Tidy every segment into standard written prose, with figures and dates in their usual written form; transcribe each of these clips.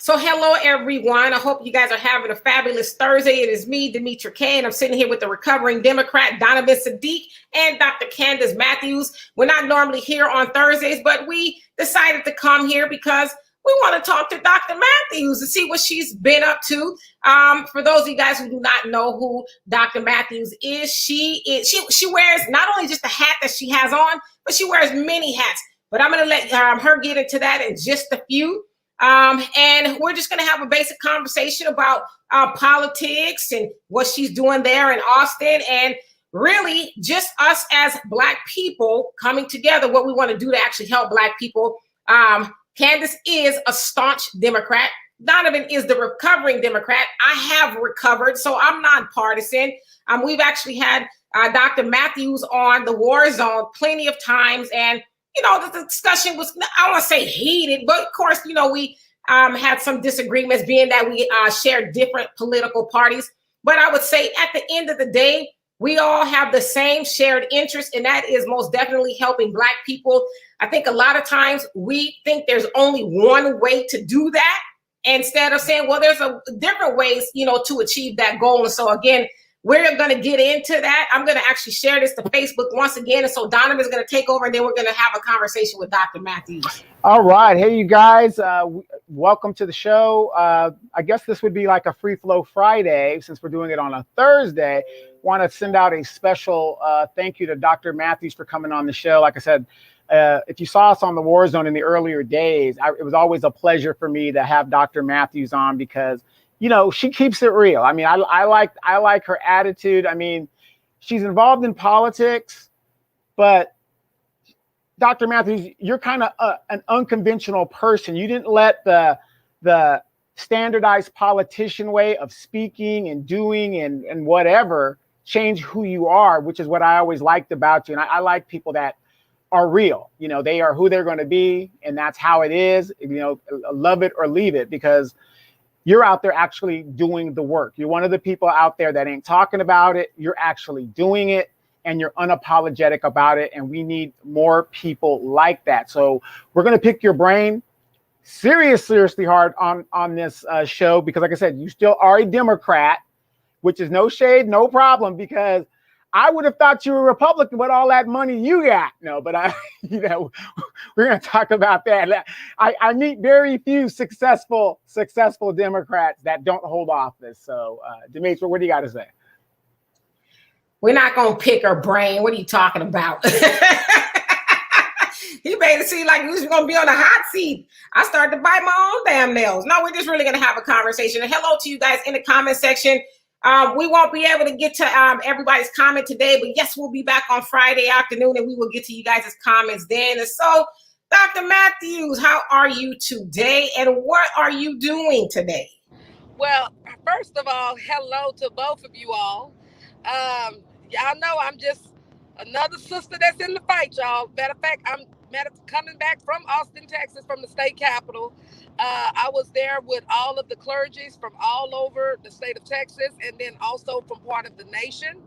So hello, everyone. I hope you guys are having a fabulous Thursday. It is me, Demetra K, and I'm sitting here with the recovering Democrat, Donovan Sadiq, and Dr. Candice Matthews. We're not normally here on Thursdays, but we decided to come here because we want to talk to Dr. Matthews to see what she's been up to. For those of you guys who do not know who Dr. Matthews is, she wears not only just the hat that she has on, but she wears many hats. But I'm going to let her get into that in just a few. And we're just going to have a basic conversation about politics and what she's doing there in Austin, and really just us as Black people coming together, what we want to do to actually help Black people. Candice is a staunch Democrat. Donovan is the recovering Democrat. I have recovered, so I'm nonpartisan. We've actually had Dr. Matthews on the War Zone plenty of times, and the discussion was, I don't want to say heated, but of course, we had some disagreements being that we share different political parties. But I would say at the end of the day, we all have the same shared interest, and that is most definitely helping Black people. I think a lot of times we think there's only one way to do that, instead of saying, well, there's different ways, to achieve that goal. And so again, we're going to get into that. I'm going to actually share this to Facebook once again. And so Donovan is going to take over, and then we're going to have a conversation with Dr. Matthews. All right. Hey, you guys. Welcome to the show. I guess this would be like a free flow Friday since we're doing it on a Thursday. Want to send out a special thank you to Dr. Matthews for coming on the show. Like I said, if you saw us on the War Zone in the earlier days, it was always a pleasure for me to have Dr. Matthews on because she keeps it real. I mean, I like her attitude. I mean, she's involved in politics, but Dr. Matthews, you're kind of an unconventional person. You didn't let the standardized politician way of speaking and doing and whatever change who you are, which is what I always liked about you. And I like people that are real. They are who they're going to be, and that's how it is. Love it or leave it, because you're out there actually doing the work. You're one of the people out there that ain't talking about it. You're actually doing it, and you're unapologetic about it. And we need more people like that. So we're going to pick your brain seriously hard on this show, because like I said, you still are a Democrat, which is no shade, no problem, because I would have thought you were a Republican with all that money you got. No, but we're going to talk about that. I meet very few successful Democrats that don't hold office. So, Demetra, what do you got to say? We're not going to pick her brain. What are you talking about? He made it seem like he was going to be on the hot seat. I started to bite my own damn nails. No, we're just really going to have a conversation. And hello to you guys in the comment section. We won't be able to get to everybody's comment today, but yes, we'll be back on Friday afternoon, and we will get to you guys' comments then. And so, Dr. Matthews, how are you today, and what are you doing today? Well, first of all, hello to both of you all. Y'all know I'm just another sister that's in the fight, y'all. Matter of fact, I'm coming back from Austin, Texas, from the state capitol. I was there with all of the clergies from all over the state of Texas, and then also from part of the nation.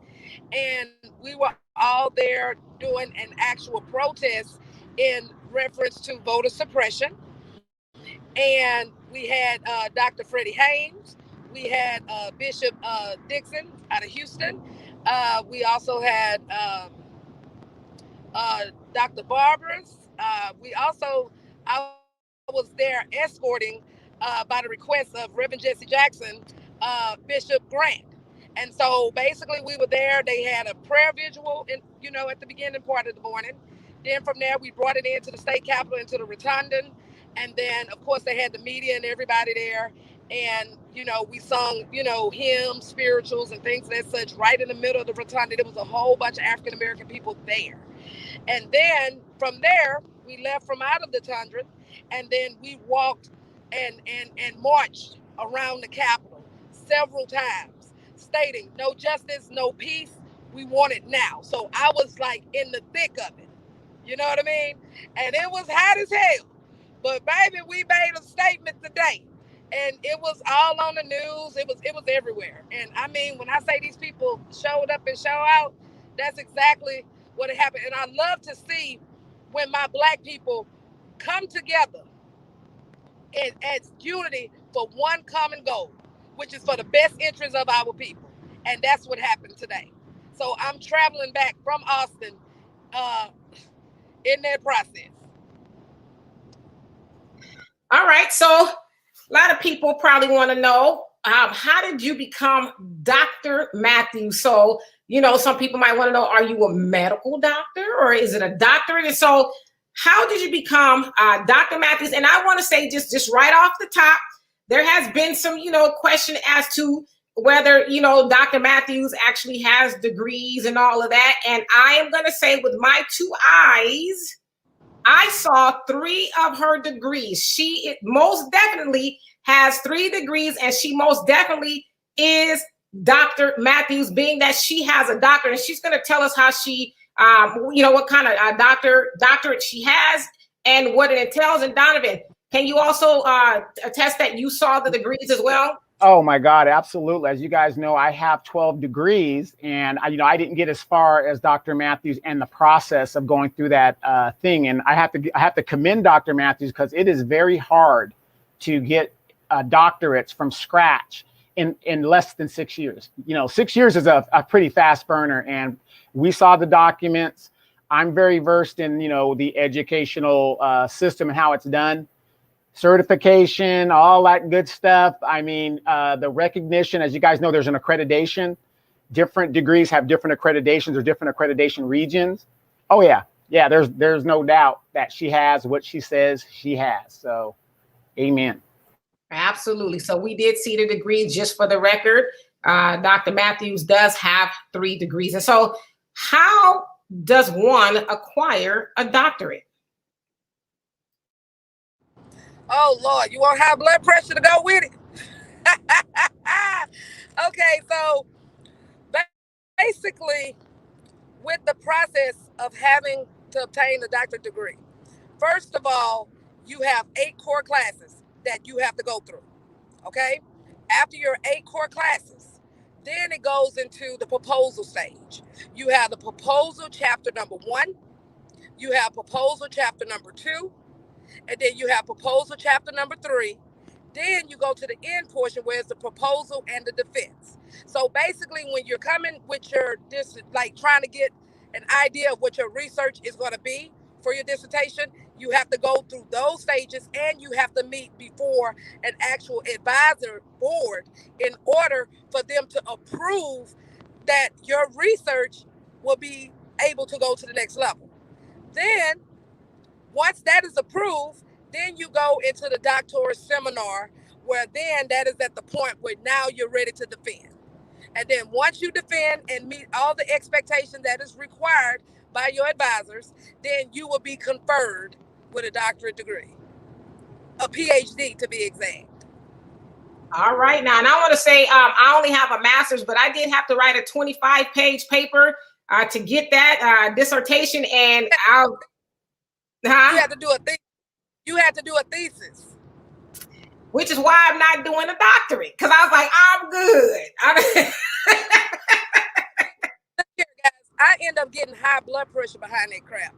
And we were all there doing an actual protest in reference to voter suppression. And we had Dr. Freddie Haynes. We had Bishop Dixon out of Houston. We also had Dr. Barbers. I was there escorting, by the request of Reverend Jesse Jackson, Bishop Grant. And so basically we were there. They had a prayer visual at the beginning part of the morning. Then from there, we brought it into the state capitol, into the rotunda. And then, of course, they had the media and everybody there. And, we sung, hymns, spirituals, and things of that such right in the middle of the rotunda. There was a whole bunch of African-American people there. And then from there, we left from out of the tundra, and then we walked and marched around the Capitol several times, stating no justice, no peace. We want it now. So I was like in the thick of it. You know what I mean? And it was hot as hell. But baby, we made a statement today. And it was all on the news. It was everywhere. And I mean, when I say these people showed up and show out, that's exactly what had happened. And I love to see when my Black people come together as unity for one common goal, which is for the best interest of our people. And that's what happened today. So I'm traveling back from Austin in that process. All right. So a lot of people probably want to know, how did you become Dr. Matthews? So, some people might want to know, are you a medical doctor or is it a doctorate? And so how did you become Dr. Matthews? And I want to say just right off the top, there has been some, question as to whether, Dr. Matthews actually has degrees and all of that. And I am going to say with my two eyes, I saw 3 of her degrees. She most definitely has 3 degrees, and she most definitely is Dr. Matthews, being that she has a doctorate. And she's going to tell us how she, what kind of doctorate she has and what it entails. And Donovan, can you also attest that you saw the degrees as well? Oh my God, absolutely. As you guys know, I have 12 degrees, and I didn't get as far as Dr. Matthews and the process of going through that thing. And I have to commend Dr. Matthews, because it is very hard to get doctorates from scratch in less than 6 years. 6 years is a pretty fast burner, and we saw the documents. I'm very versed in the educational system and how it's done. Certification, all that good stuff. I mean, the recognition, as you guys know, there's an accreditation. Different degrees have different accreditations or different accreditation regions. Oh yeah. There's no doubt that she has what she says she has. So, amen. Absolutely. So we did see the degrees, just for the record. Dr. Matthews does have 3 degrees. And so how does one acquire a doctorate? Oh, Lord, you want high blood pressure to go with it? Okay, so basically, with the process of having to obtain a doctorate degree, first of all, you have 8 core classes that you have to go through, okay? After your 8 core classes, then it goes into the proposal stage. You have the proposal chapter number 1, you have proposal chapter number 2, and then you have proposal chapter number 3. Then you go to the end portion where it's the proposal and the defense. So basically, when you're coming with your trying to get an idea of what your research is going to be for your dissertation, you have to go through those stages, and you have to meet before an actual advisor board in order for them to approve that your research will be able to go to the next level. Then once that is approved, then you go into the doctoral seminar, where then that is at the point where now you're ready to defend. And then once you defend and meet all the expectations that is required by your advisors, then you will be conferred with a doctorate degree, a PhD to be exact. All right. Now, and I want to say I only have a master's, but I did have to write a 25-page paper to get that dissertation, and You had to do a thesis. Which is why I'm not doing a doctorate, because I was like, I'm good. Here, guys, I end up getting high blood pressure behind that crap.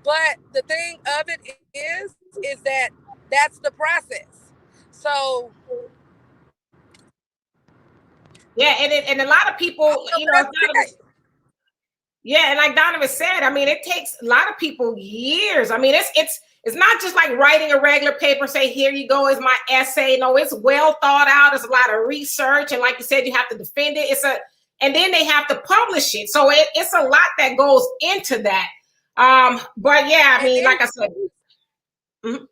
But the thing of it is that that's the process. So yeah, and a lot of people, yeah, and like Donovan said, I mean, it takes a lot of people years. I mean, it's not just like writing a regular paper, say, here you go, is my essay. No, it's well thought out. It's a lot of research. And like you said, you have to defend it. And then they have to publish it. So it's a lot that goes into that. But yeah, I mean, like I said. Mm-hmm.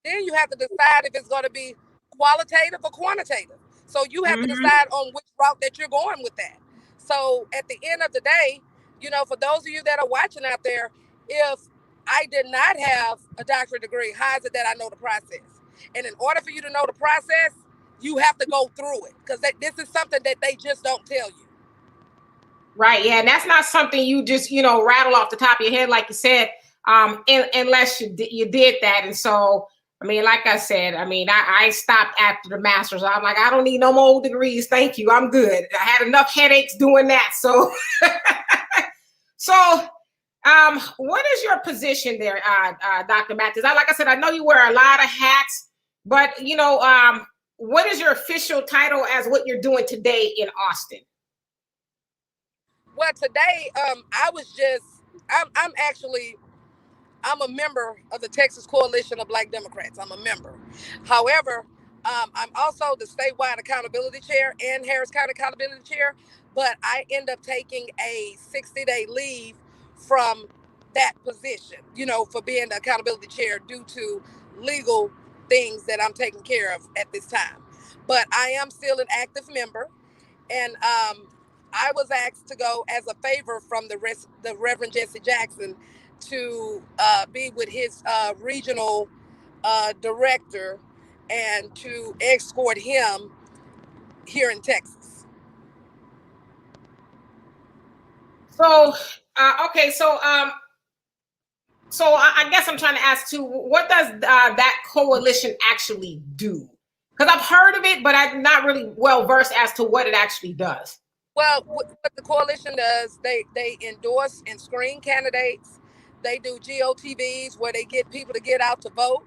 Then you have to decide if it's going to be qualitative or quantitative. So you have to decide on which route that you're going with that. So at the end of the day, for those of you that are watching out there, if I did not have a doctorate degree, how is it that I know the process? And in order for you to know the process, you have to go through it, because this is something that they just don't tell you. Right. Yeah. And that's not something you just, rattle off the top of your head, like you said, unless you did that. And so, I mean, like I said, I mean, I stopped after the master's. I'm like, I don't need no more degrees. Thank you. I'm good. I had enough headaches doing that. So, what is your position there, Dr. Matthews? Like I said, I know you wear a lot of hats. But what is your official title as what you're doing today in Austin? Well, today, I'm a member of the Texas Coalition of Black Democrats. I'm a member. However, I'm also the statewide accountability chair and Harris County accountability chair, but I end up taking a 60-day leave from that position, for being the accountability chair due to legal things that I'm taking care of at this time. But I am still an active member, and I was asked to go as a favor from the Reverend Jesse Jackson to be with his regional director and to escort him here in Texas. So, okay, so I guess I'm trying to ask too, what does that coalition actually do? Because I've heard of it, but I'm not really well versed as to what it actually does. Well, what the coalition does, they endorse and screen candidates. They do GOTVs where they get people to get out to vote.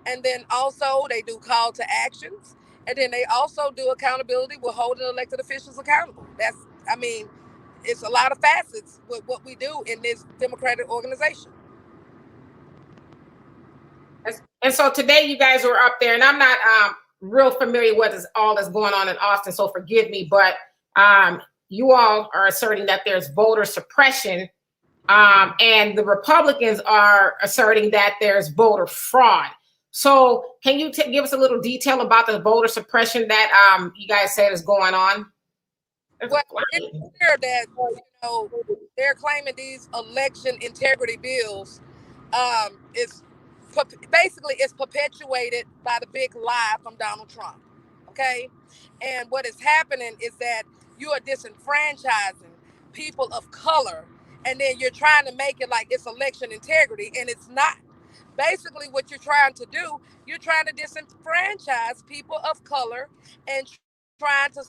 And then also they do call to actions. And then they also do accountability with holding elected officials accountable. It's a lot of facets with what we do in this democratic organization. And so today you guys were up there, and I'm not real familiar with all that's going on in Austin, so forgive me, but you all are asserting that there's voter suppression, and the Republicans are asserting that there's voter fraud. So can you give us a little detail about the voter suppression that you guys said is going on? Well, it's clear that they're claiming these election integrity bills is basically it's perpetuated by the big lie from Donald Trump. Okay, and what is happening is that you are disenfranchising people of color, and then you're trying to make it like it's election integrity, and it's not. Basically, what you're trying to do, you're trying to disenfranchise people of color and trying to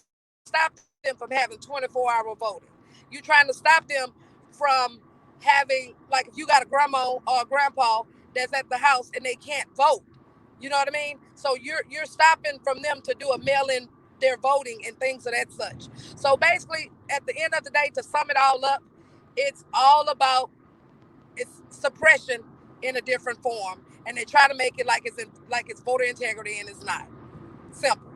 stop them from having 24-hour voting. You're trying to stop them from having, like, if you got a grandma or a grandpa that's at the house and they can't vote, you know what I mean? So you're stopping from them to do a mail-in their voting and things of that such. So basically, at the end of the day, to sum it all up, it's all about it's suppression in a different form, and they try to make it like it's voter integrity, and it's not. Simple.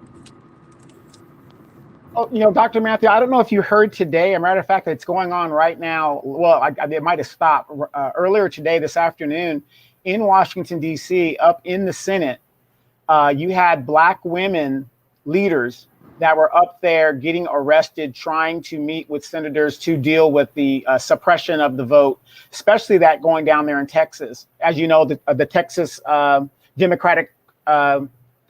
Oh, Dr. Matthew, I don't know if you heard today. As a matter of fact, it's going on right now. Well, it might have stopped earlier today, this afternoon, in Washington, D.C., up in the Senate. You had Black women leaders that were up there getting arrested, trying to meet with senators to deal with the suppression of the vote, especially that going down there in Texas. As you know, the Texas Democratic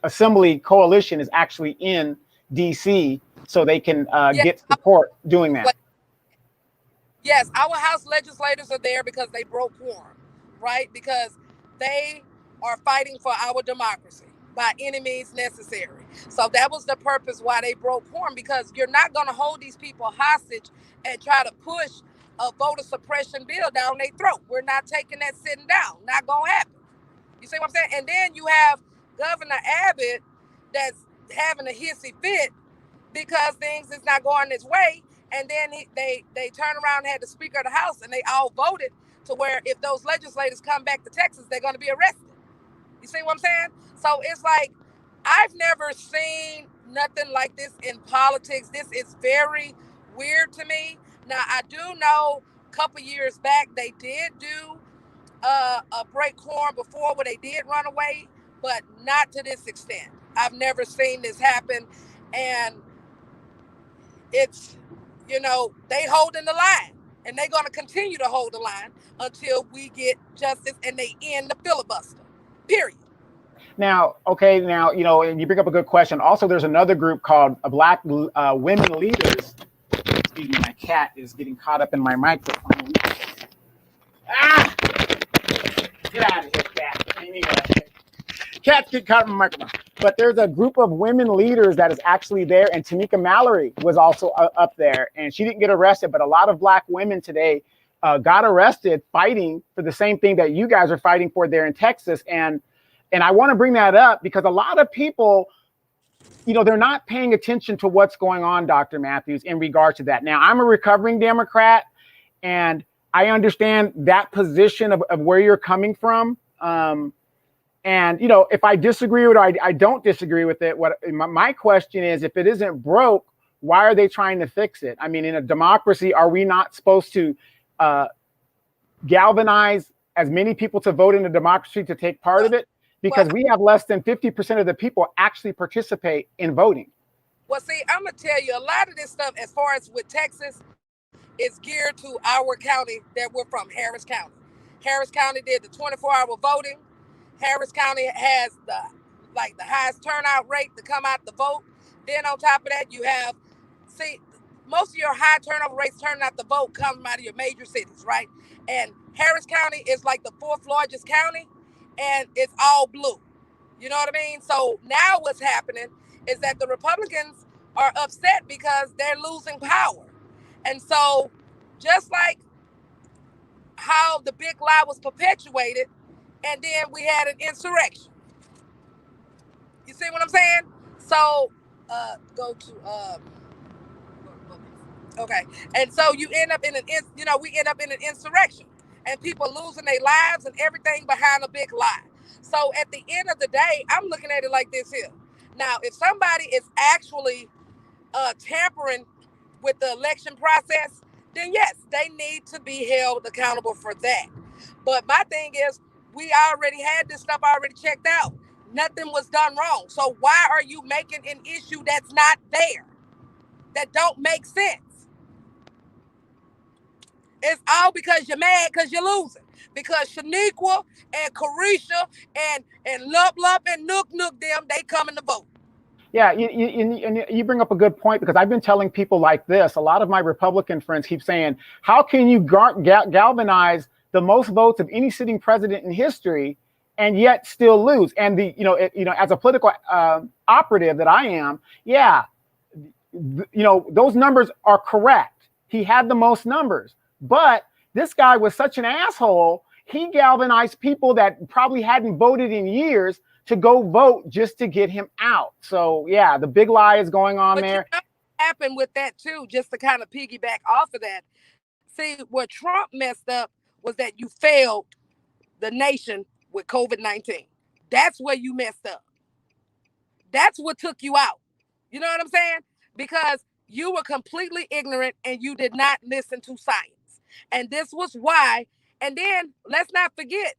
Assembly Coalition is actually in D.C., so they can get support doing that. Yes, our House legislators are there because they broke quorum, right? Because they are fighting for our democracy by any means necessary. So that was the purpose why they broke quorum, because you're not going to hold these people hostage and try to push a voter suppression bill down their throat. We're not taking that sitting down. Not going to happen. You see what I'm saying? And then you have Governor Abbott that's having a hissy fit because things is not going his way. And then they turn around and had the Speaker of the House, and they all voted to where if those legislators come back to Texas, they're going to be arrested. You see what I'm saying? So it's like, I've never seen nothing like this in politics. This is very weird to me. Now, I do know a couple years back, they did do a break quorum before where they did run away, but not to this extent. I've never seen this happen. And it's, they holding the line, and they're going to continue to hold the line until we get justice and they end the filibuster, period. Now, and you bring up a good question. Also, there's another group called Black Women Leaders. Excuse me, my cat is getting caught up in my microphone. Get out of here, cat. Anyway, cats get caught in my microphone. But there's a group of women leaders that is actually there, and Tamika Mallory was also up there, and she didn't get arrested, but a lot of Black women today got arrested fighting for the same thing that you guys are fighting for there in Texas. And And I want to bring that up because a lot of people, you know, they're not paying attention to what's going on, Dr. Matthews, in regard to that. Now, I'm a recovering Democrat, and I understand that position of where you're coming from. And, you know, if I disagree with it, I don't disagree with it. What my question is, if it isn't broke, why are they trying to fix it? I mean, in a democracy, are we not supposed to galvanize as many people to vote in a democracy to take part of it? Because we have less than 50% of the people actually participate in voting. Well, see, I'm going to tell you, a lot of this stuff, as far as with Texas, is geared to our county that we're from, Harris County. Harris County did the 24-hour voting. Harris County has the highest turnout rate to come out to vote. Then on top of that, you have, see, most of your high turnover rates turning out to vote come out of your major cities, right? And Harris County is like the 4th largest county, and it's all blue. You know what I mean? So now what's happening is that the Republicans are upset because they're losing power. And so just like how the big lie was perpetuated, and then we had an insurrection. You see what I'm saying? So go to okay. And so you end up in we end up in an insurrection, and people losing their lives and everything behind a big lie. So at the end of the day, I'm looking at it like this here. Now, if somebody is actually tampering with the election process, then yes, they need to be held accountable for that. But my thing is, we already had this stuff already checked out. Nothing was done wrong. So why are you making an issue that's not there? That don't make sense. It's all because you're mad because you're losing. Because Shaniqua and Carisha and Lup Lup and Nook Nook them, they coming to vote. Yeah, you bring up a good point, because I've been telling people like this. A lot of my Republican friends keep saying, how can you galvanize the most votes of any sitting president in history and yet still lose? And as a political operative that I am, yeah, those numbers are correct. He had the most numbers, but this guy was such an asshole. He galvanized people that probably hadn't voted in years to go vote just to get him out. So yeah, the big lie is going on there. You know what happened with that too, just to kind of piggyback off of that. See, what Trump messed up was that you failed the nation with COVID-19. That's where you messed up. That's what took you out. You know what I'm saying? Because you were completely ignorant and you did not listen to science. And this was why. And then let's not forget,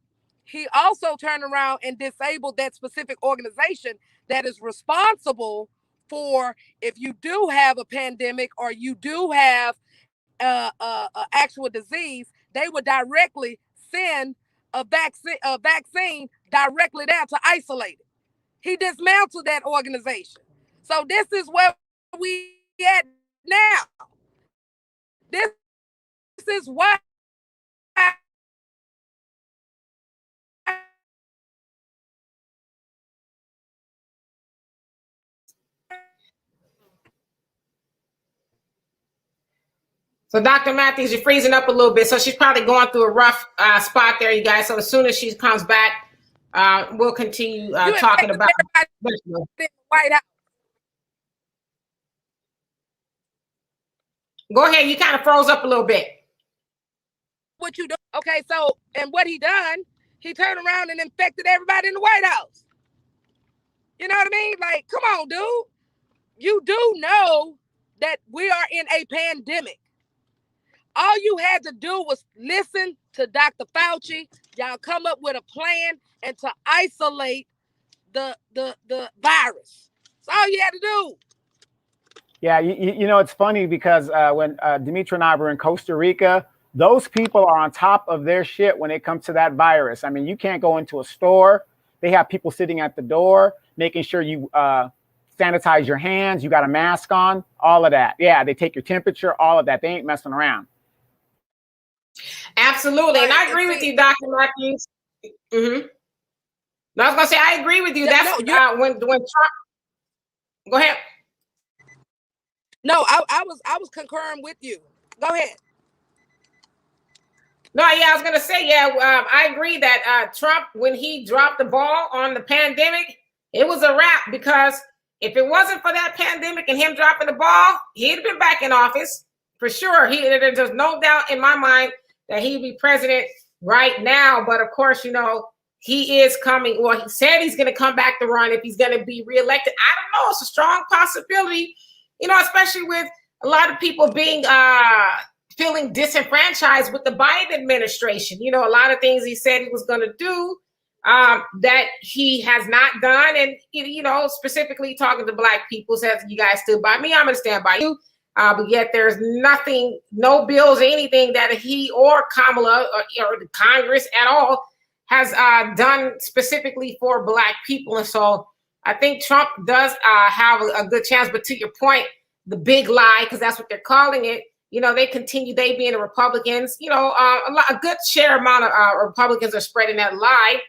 he also turned around and disabled that specific organization that is responsible for, if you do have a pandemic or you do have actual disease, they would directly send a vaccine directly there to isolate it. He dismantled that organization. So this is where we at now. This is why So Dr. Matthews, you're freezing up a little bit. So she's probably going through a rough spot there, you guys. So as soon as she comes back, we'll continue talking about the White House. Go ahead. You kind of froze up a little bit. What you do? Okay, so, and what he done, he turned around and infected everybody in the White House. You know what I mean? Like, come on, dude. You do know that we are in a pandemic. All you had to do was listen to Dr. Fauci. Y'all come up with a plan and to isolate the virus. That's all you had to do. Yeah, it's funny because when Dimitri and I were in Costa Rica, those people are on top of their shit when it comes to that virus. I mean, you can't go into a store. They have people sitting at the door, making sure you sanitize your hands. You got a mask on, all of that. Yeah, they take your temperature, all of that. They ain't messing around. Absolutely. And I agree with you, Dr. Matthews. Mm-hmm. No, I was going to say, I agree with you. That's when Trump. Go ahead. No, I was concurring with you. Go ahead. No, yeah, I was gonna say, yeah, I agree that Trump, when he dropped the ball on the pandemic, it was a wrap, because if it wasn't for that pandemic and him dropping the ball, he'd have been back in office for sure. There's no doubt in my mind that he'd be president right now. But of course, he is coming. Well, he said he's going to come back to run if he's going to be reelected. I don't know. It's a strong possibility, especially with a lot of people being feeling disenfranchised with the Biden administration. A lot of things he said he was going to do that he has not done. And, specifically talking to Black people, says, you guys stood by me, I'm going to stand by you. But yet there's nothing, no bills, anything that he or Kamala or the Congress at all has done specifically for Black people. And so I think Trump does have a good chance. But to your point, the big lie, because that's what they're calling it, they being the Republicans, a good share amount of Republicans are spreading that lie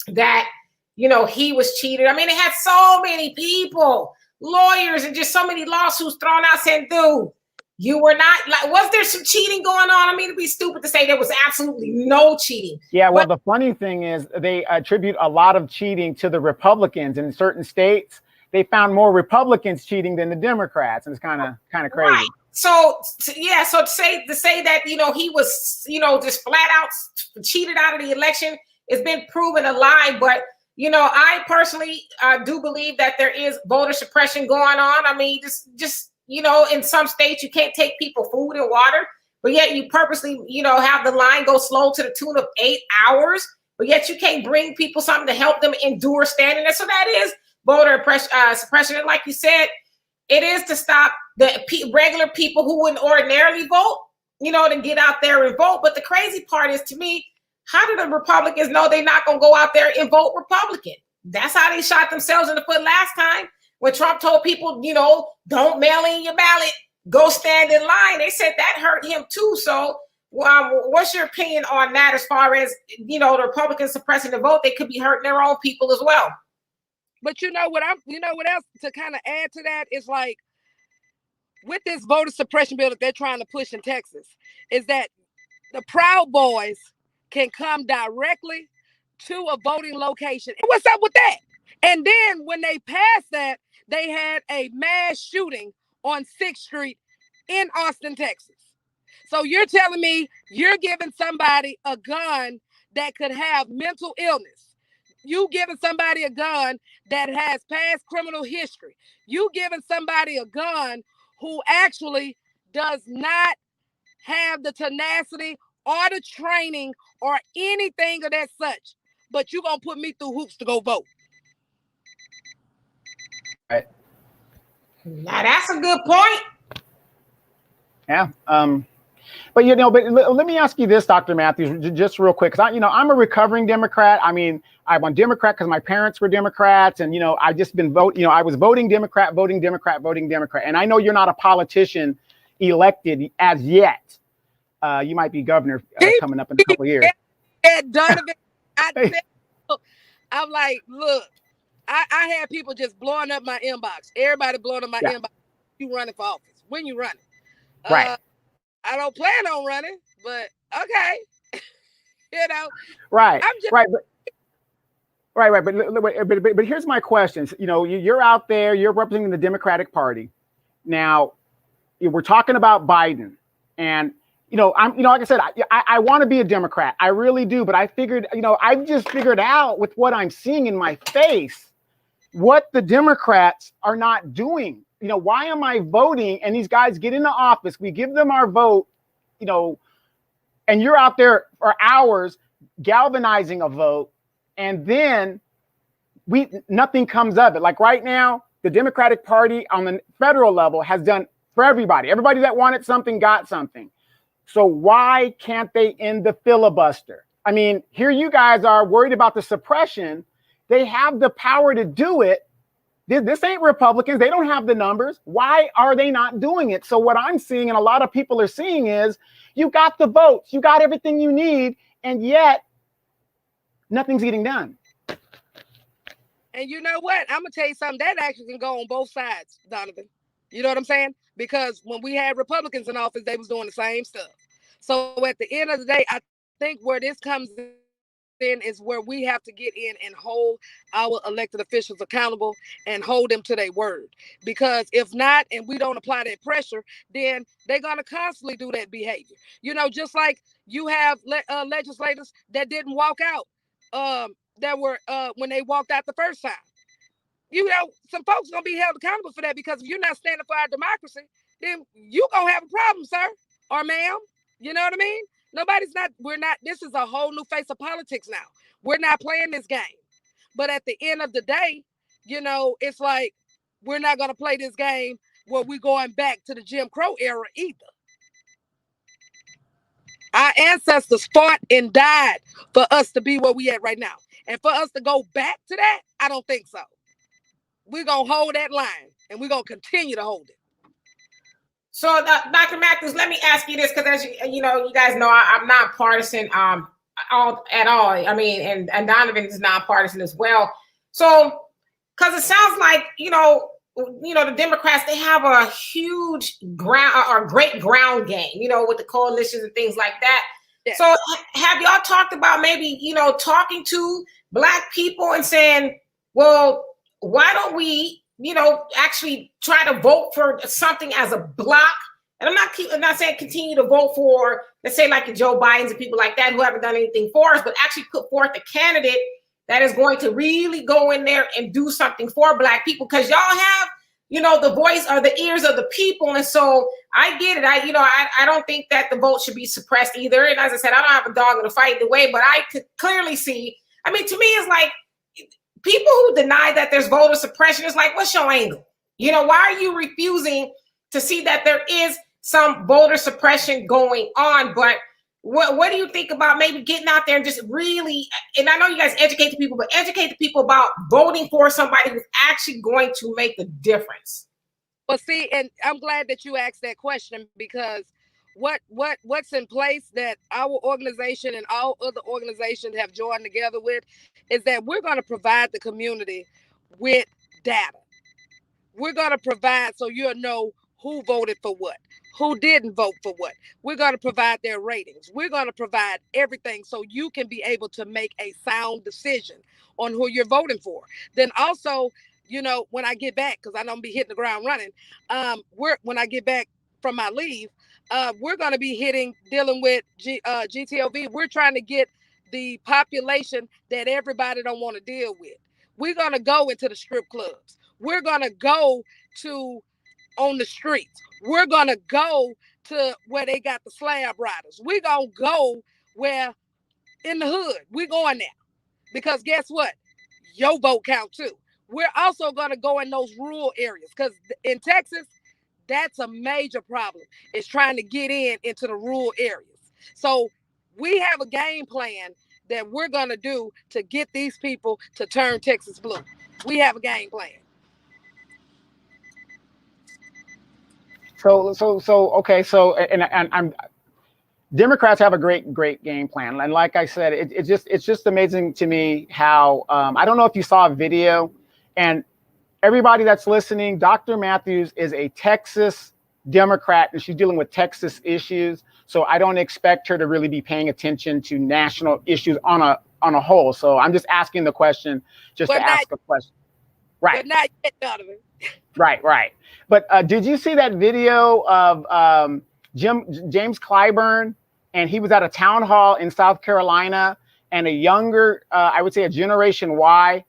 that, he was cheated. I mean, it had so many people, lawyers, and just so many lawsuits thrown out saying, dude, you were not, like, was there some cheating going on? I mean, it'd be stupid to say there was absolutely no cheating. Yeah, well, the funny thing is they attribute a lot of cheating to the Republicans in certain states. They found more Republicans cheating than the Democrats, and it's kind of crazy. Right. So to say that, he was, just flat out cheated out of the election, it's been proven a lie. But, I personally do believe that there is voter suppression going on. I mean, just in some states, you can't take people food and water, but yet you purposely, have the line go slow to the tune of 8 hours, but yet you can't bring people something to help them endure standing there. So that is voter suppression. And like you said, it is to stop the regular people who wouldn't ordinarily vote, to get out there and vote. But the crazy part is, to me, how do the Republicans know they're not going to go out there and vote Republican? That's how they shot themselves in the foot last time when Trump told people, don't mail in your ballot, go stand in line. They said that hurt him too. So what's your opinion on that as far as, the Republicans suppressing the vote? They could be hurting their own people as well. But what else to kind of add to that is, like, with this voter suppression bill that they're trying to push in Texas, is that the Proud Boys can come directly to a voting location. What's up with that? And then when they passed that, they had a mass shooting on 6th Street in Austin, Texas. So you're telling me you're giving somebody a gun that could have mental illness. You giving somebody a gun that has past criminal history. You giving somebody a gun who actually does not have the tenacity or the training or anything of that such. But you're going to put me through hoops to go vote. Right. Now that's a good point. Yeah. But let me ask you this, Dr. Matthews, just real quick, because I'm a recovering Democrat. I mean, I'm a Democrat because my parents were Democrats, and I just been I was voting Democrat, and I know you're not a politician elected as yet. You might be governor coming up in a couple of years. Donovan, I'm like, look, I had people just blowing up my inbox. Everybody blowing up my inbox. You running for office? When you running? Right. I don't plan on running, but okay. Right. But here's my questions. You're out there, you're representing the Democratic Party. Now, we're talking about Biden, and I'm, like I said, I want to be a Democrat. I really do. But I figured, I've just figured out with what I'm seeing in my face, what the Democrats are not doing. Why am I voting? And these guys get into office. We give them our vote, and you're out there for hours galvanizing a vote. And then nothing comes of it. Like right now, the Democratic Party on the federal level has done for everybody. Everybody that wanted something got something. So why can't they end the filibuster? I mean, here you guys are worried about the suppression. They have the power to do it. This ain't Republicans. They don't have the numbers. Why are they not doing it? So what I'm seeing, and a lot of people are seeing, is you got the votes, you got everything you need, and yet nothing's getting done. And you know what? I'm going to tell you something. That actually can go on both sides, Donovan. You know what I'm saying? Because when we had Republicans in office, they was doing the same stuff. So at the end of the day, I think where this comes in is where we have to get in and hold our elected officials accountable and hold them to their word. Because if not, and we don't apply that pressure, then they're going to constantly do that behavior. Just like you have legislators that didn't walk out, that were when they walked out the first time. Some folks gonna be held accountable for that, because if you're not standing for our democracy, then you gonna have a problem, sir or ma'am. You know what I mean? We're not, this is a whole new face of politics now. We're not playing this game. But at the end of the day, it's like, we're not gonna play this game where we're going back to the Jim Crow era either. Our ancestors fought and died for us to be where we at right now. And for us to go back to that, I don't think so. We're going to hold that line, and we're going to continue to hold it. So, Dr. Matthews, let me ask you this, because as you guys know, I'm not partisan at all. I mean, and Donovan is non-partisan as well. So, because it sounds like, the Democrats, they have a huge great ground game, with the coalitions and things like that. Yes. So have y'all talked about maybe, talking to Black people and saying, well, why don't we, actually try to vote for something as a block? And I'm not saying continue to vote for, let's say, like the Joe Bidens and people like that who haven't done anything for us, but actually put forth a candidate that is going to really go in there and do something for Black people, because y'all have, the voice or the ears of the people. And so I get it. I don't think that the vote should be suppressed either. And as I said, I don't have a dog in the fight the way, but I could clearly see, to me, it's like people who deny that there's voter suppression is like, what's your angle? Why are you refusing to see that there is some voter suppression going on? But what do you think about maybe getting out there and just really, and I know you guys educate the people, but educate the people about voting for somebody who's actually going to make the difference? Well, see, and I'm glad that you asked that question, because what's in place that our organization and all other organizations have joined together with is that we're going to provide the community with data. We're going to provide so you'll know who voted for what, who didn't vote for what. We're going to provide their ratings. We're going to provide everything so you can be able to make a sound decision on who you're voting for. Then also, when I get back, because I know I'm going to be hitting the ground running, when I get back from my leave, we're going to be dealing with GTLV. We're trying to get the population that everybody don't want to deal with. We're going to go into the strip clubs. We're going to go to on the streets. We're going to go to where they got the slab riders. We're going to go where in the hood. We're going there. Because guess what? Your vote count too. We're also going to go in those rural areas, because in Texas, that's a major problem. It's trying to get into the rural areas. So we have a game plan that we're going to do to get these people to turn Texas blue. We have a game plan. And I'm Democrats have a great game plan, and like I said, it's just amazing to me how I don't know if you saw a video, and everybody that's listening, Dr. Matthews is a Texas Democrat, and she's dealing with Texas issues, so I don't expect her to really be paying attention to national issues on a whole. So I'm just asking the question to ask a question. Right. But not yet, Donovan. Right. But did you see that video of James Clyburn? And he was at a town hall in South Carolina, and a younger, I would say a Generation Y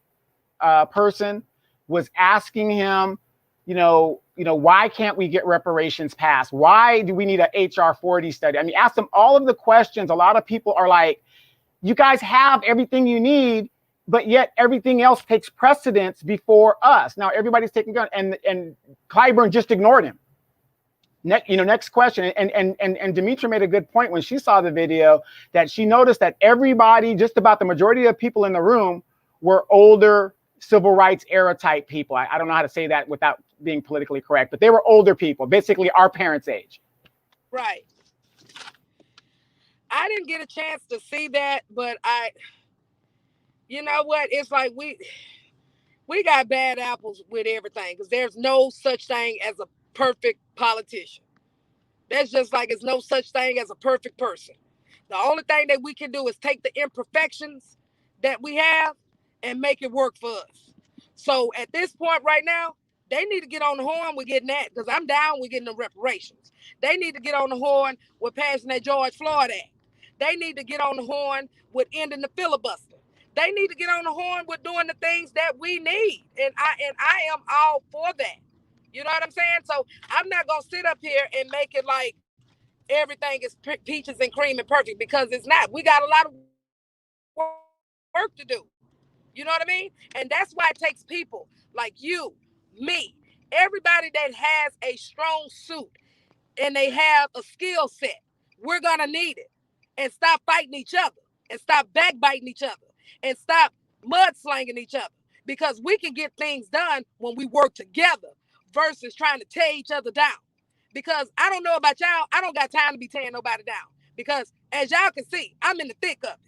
person was asking him, why can't we get reparations passed? Why do we need an HR 40 study? I mean, ask them all of the questions. A lot of people are like, you guys have everything you need, but yet everything else takes precedence before us. Now everybody's taking gun, and Clyburn just ignored him. Next question. And Demetra made a good point when she saw the video, that she noticed that everybody, just about the majority of people in the room, were older civil rights era type people. I don't know how to say that without being politically correct, but they were older people, basically our parents' age. Right. I didn't get a chance to see that, but you know what? It's like we got bad apples with everything, because there's no such thing as a perfect politician. That's just like it's no such thing as a perfect person. The only thing that we can do is take the imperfections that we have and make it work for us. So at this point right now, they need to get on the horn with getting that, because I'm down with getting the reparations. They need to get on the horn with passing that George Floyd Act. They need to get on the horn with ending the filibuster. They need to get on the horn with doing the things that we need. And I am all for that. You know what I'm saying? So I'm not gonna sit up here and make it like everything is peaches and cream and perfect, because it's not. We got a lot of work to do. You know what I mean? And that's why it takes people like you, me, everybody that has a strong suit and they have a skill set. We're going to need it. And stop fighting each other, and stop backbiting each other, and stop mudslinging each other, because we can get things done when we work together versus trying to tear each other down. Because I don't know about y'all, I don't got time to be tearing nobody down, because as y'all can see, I'm in the thick of it.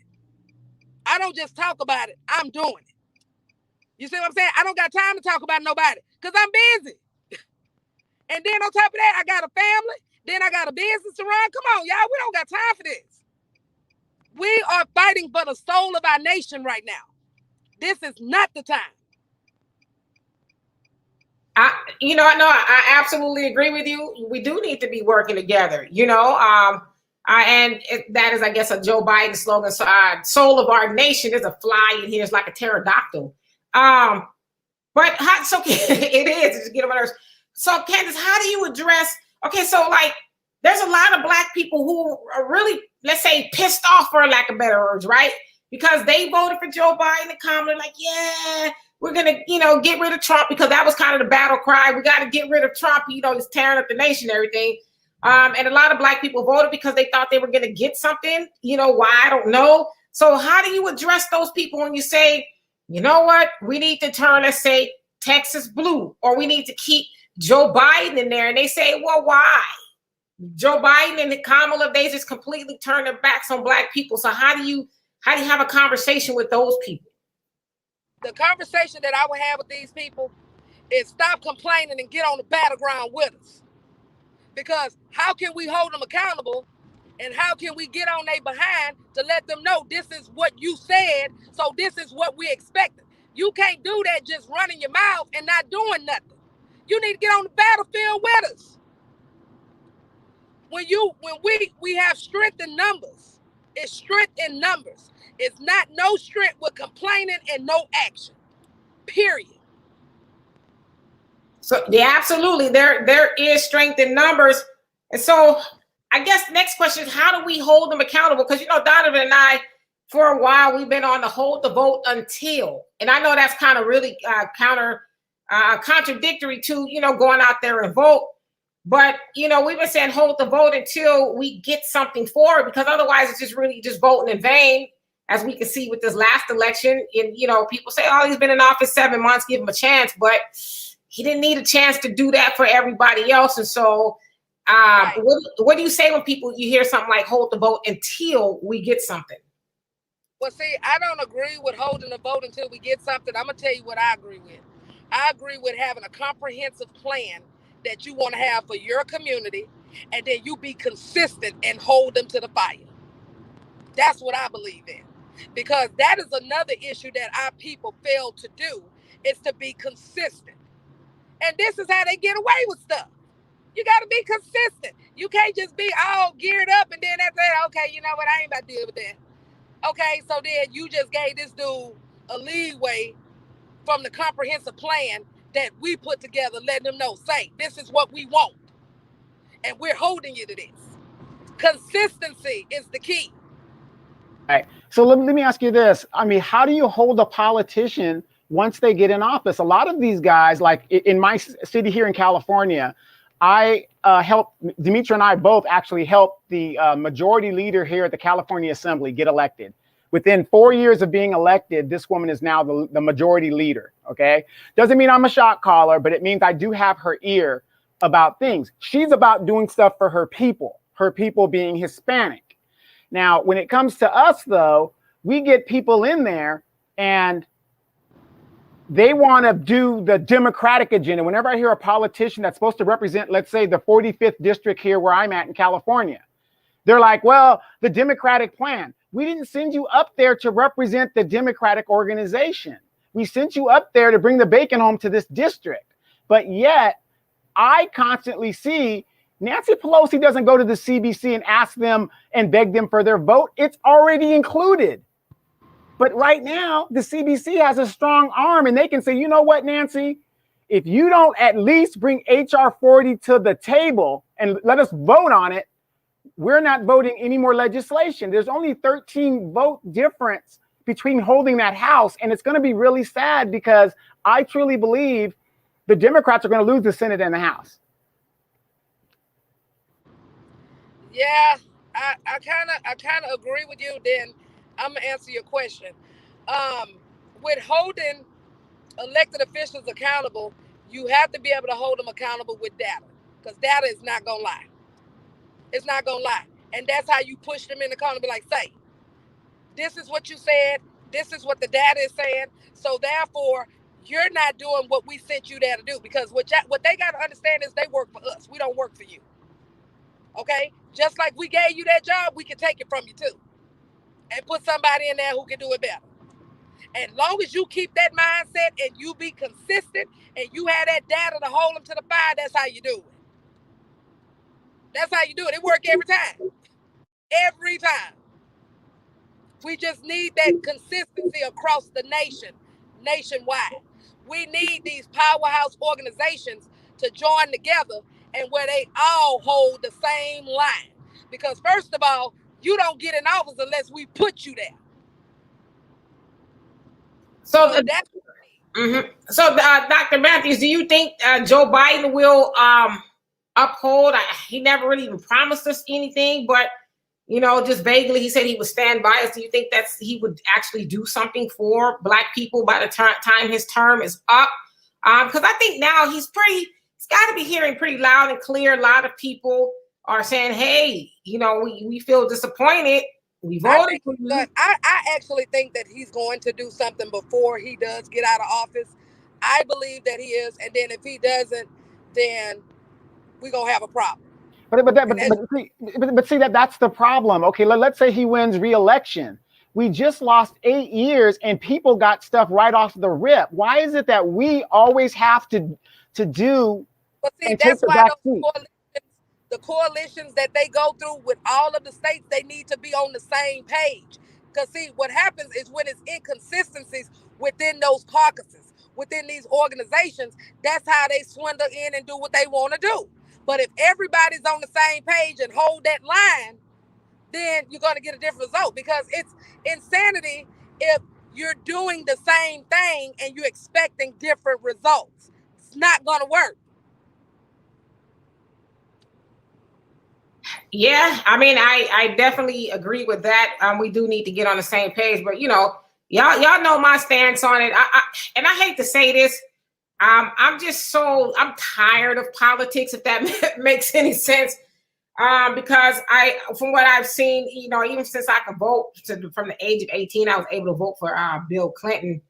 I don't just talk about it, I'm doing it. You see what I'm saying? I don't got time to talk about nobody because I'm busy. And then on top of that, I got a family. Then I got a business to run. Come on, y'all. We don't got time for this. We are fighting for the soul of our nation right now. This is not the time. I absolutely agree with you. We do need to be working together, that is, I guess, a Joe Biden slogan. So, soul of our nation is a fly in here. It's like a pterodactyl. So it is. It's just get on my nerves. So, Candice, how do you address? Okay, so like, there's a lot of Black people who are really, let's say, pissed off, for lack of better words, right? Because they voted for Joe Biden and Kamala, like, yeah, we're gonna, get rid of Trump, because that was kind of the battle cry. We got to get rid of Trump. He's tearing up the nation, and everything. And a lot of Black people voted because they thought they were going to get something. Why? I don't know. So how do you address those people when you say, you know what, we need to turn, let's say, Texas blue, or we need to keep Joe Biden in there? And they say, well, why? Joe Biden and Kamala, they just completely turn their backs on Black people. So how do you have a conversation with those people? The conversation that I would have with these people is stop complaining and get on the battleground with us. Because how can we hold them accountable, and how can we get on their behind to let them know this is what you said, so this is what we expected? You can't do that just running your mouth and not doing nothing. You need to get on the battlefield with us. When we have strength in numbers, it's strength in numbers. It's not no strength with complaining and no action. Period. So yeah, absolutely. There is strength in numbers. And so I guess next question is, how do we hold them accountable? Because Donovan and I, for a while, we've been on the hold the vote until. And I know that's kind of really contradictory to, going out there and vote. But, we've been saying hold the vote until we get something for it, because otherwise it's just really just voting in vain, as we can see with this last election. And, people say, oh, he's been in office 7 months, give him a chance. But he didn't need a chance to do that for everybody else. And so right. What do you say when you hear something like hold the vote until we get something? Well, see, I don't agree with holding the vote until we get something. I'm going to tell you what I agree with. I agree with having a comprehensive plan that you want to have for your community, and then you be consistent and hold them to the fire. That's what I believe in. Because that is another issue that our people fail to do, is to be consistent. And this is how they get away with stuff. You got to be consistent. You can't just be all geared up and then that's it. Okay, you know what? I ain't about to deal with that. Okay, so then you just gave this dude a leeway from the comprehensive plan that we put together, letting them know, say, this is what we want. And we're holding you to this. Consistency is the key. All right. So let me ask you this. I mean, how do you hold a politician once they get in office? A lot of these guys, like in my city here in California, I helped, Demetra and I both actually helped the majority leader here at the California Assembly get elected. Within 4 years of being elected, this woman is now the majority leader, okay? Doesn't mean I'm a shot caller, but it means I do have her ear about things. She's about doing stuff for her people being Hispanic. Now, when it comes to us, though, we get people in there and they want to do the Democratic agenda. Whenever I hear a politician that's supposed to represent, let's say, the 45th district here where I'm at in California, They're like, well, the Democratic plan. We didn't send you up there to represent the Democratic organization. We sent you up there to bring the bacon home to this district. But yet, I constantly see Nancy Pelosi doesn't go to the CBC and ask them and beg them for their vote. It's already included. But right now, the CBC has a strong arm and they can say, you know what, Nancy, if you don't at least bring HR 40 to the table and let us vote on it, we're not voting any more legislation. There's only 13 vote difference between holding that House. And it's going to be really sad because I truly believe the Democrats are going to lose the Senate and the House. Yeah, I kind of agree with you. Then I'm gonna answer your question. With holding elected officials accountable, you have to be able to hold them accountable with data, because data is not gonna lie. It's not gonna lie, and that's how you push them in the corner. Be like, say, this is what you said. This is what the data is saying. So therefore, you're not doing what we sent you there to do. Because what they got to understand is they work for us. We don't work for you. Okay? Just like we gave you that job, we can take it from you too. And put somebody in there who can do it better. And long as you keep that mindset and you be consistent and you have that data to hold them to the fire, that's how you do it. That's how you do it. It works every time. Every time. We just need that consistency across the nation, nationwide. We need these powerhouse organizations to join together and where they all hold the same line. Because first of all, you don't get in office unless we put you there. So Dr. Matthews, do you think Joe Biden will uphold? He never really even promised us anything, but just vaguely, he said he would stand by us. Do you think he would actually do something for Black people by the time his term is up? Because I think now he's got to be hearing pretty loud and clear. A lot of people are saying, hey, we feel disappointed. We voted for you. I actually think that he's going to do something before he does get out of office. I believe that he is. And then if he doesn't, then we're going to have a problem. But see that's the problem. Okay, let's say he wins re-election. We just lost 8 years and people got stuff right off the rip. Why is it that we always have to do? But see, that's why the coalitions that they go through with all of the states, they need to be on the same page. Because see, what happens is when it's inconsistencies within those caucuses, within these organizations, that's how they swindle in and do what they want to do. But if everybody's on the same page and hold that line, then you're going to get a different result, because it's insanity if you're doing the same thing and you're expecting different results. It's not going to work. Yeah, I mean, I definitely agree with that. We do need to get on the same page, but y'all know my stance on it. And I hate to say this. I'm tired of politics, if that makes any sense. Because from what I've seen, even since I could vote from the age of 18, I was able to vote for Bill Clinton.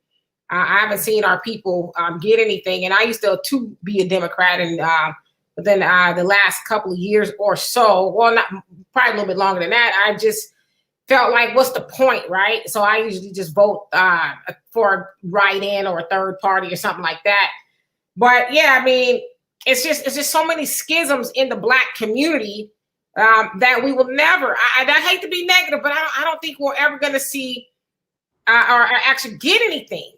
I haven't seen our people get anything. And I used to be a Democrat, and but then the last couple of years or so, well, not probably a little bit longer than that, I just felt like, what's the point, right? So I usually just vote for write-in or a third party or something like that. But yeah, I mean, it's just so many schisms in the Black community that we will never. I hate to be negative, but I don't think we're ever going to see or actually get anything.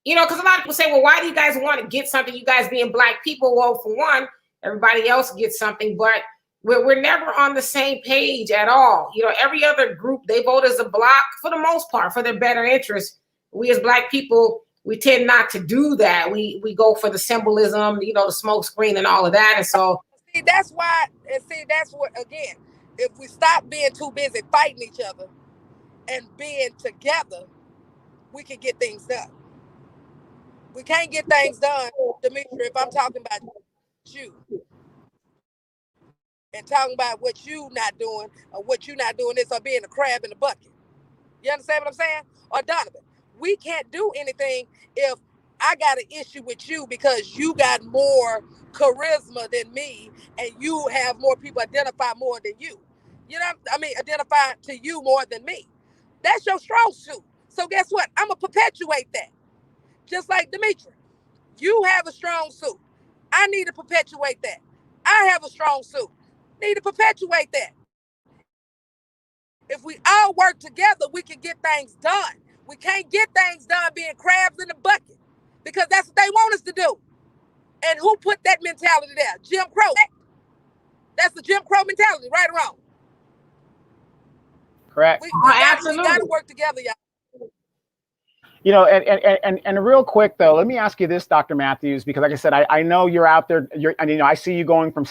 Because a lot of people say, well, why do you guys want to get something? You guys being Black people, well, for one, everybody else gets something, but we're never on the same page at all. Every other group, they vote as a block for the most part for their better interest. We as Black people, we tend not to do that. We go for the symbolism, the smoke screen and all of that. And so that's why, that's what, again, if we stop being too busy fighting each other and being together, we can get things done. We can't get things done, Demetri, if I'm talking about you and talking about what you not doing or what you not doing this, or being a crab in the bucket. You understand what I'm saying? Or Donovan, we can't do anything if I got an issue with you because you got more charisma than me and you have more people identify more than you. identify to you more than me. That's your strong suit. So guess what? I'm going to perpetuate that. Just like Demetri, you have a strong suit. I need to perpetuate that. I have a strong suit. Need to perpetuate that. If we all work together, we can get things done. We can't get things done being crabs in a bucket because that's what they want us to do. And who put that mentality there? Jim Crow. That's the Jim Crow mentality, right or wrong? Correct. We got to work together, y'all. You know, and real quick though, let me ask you this, Dr. Matthews, because like I said, I know you're out there. I see you going from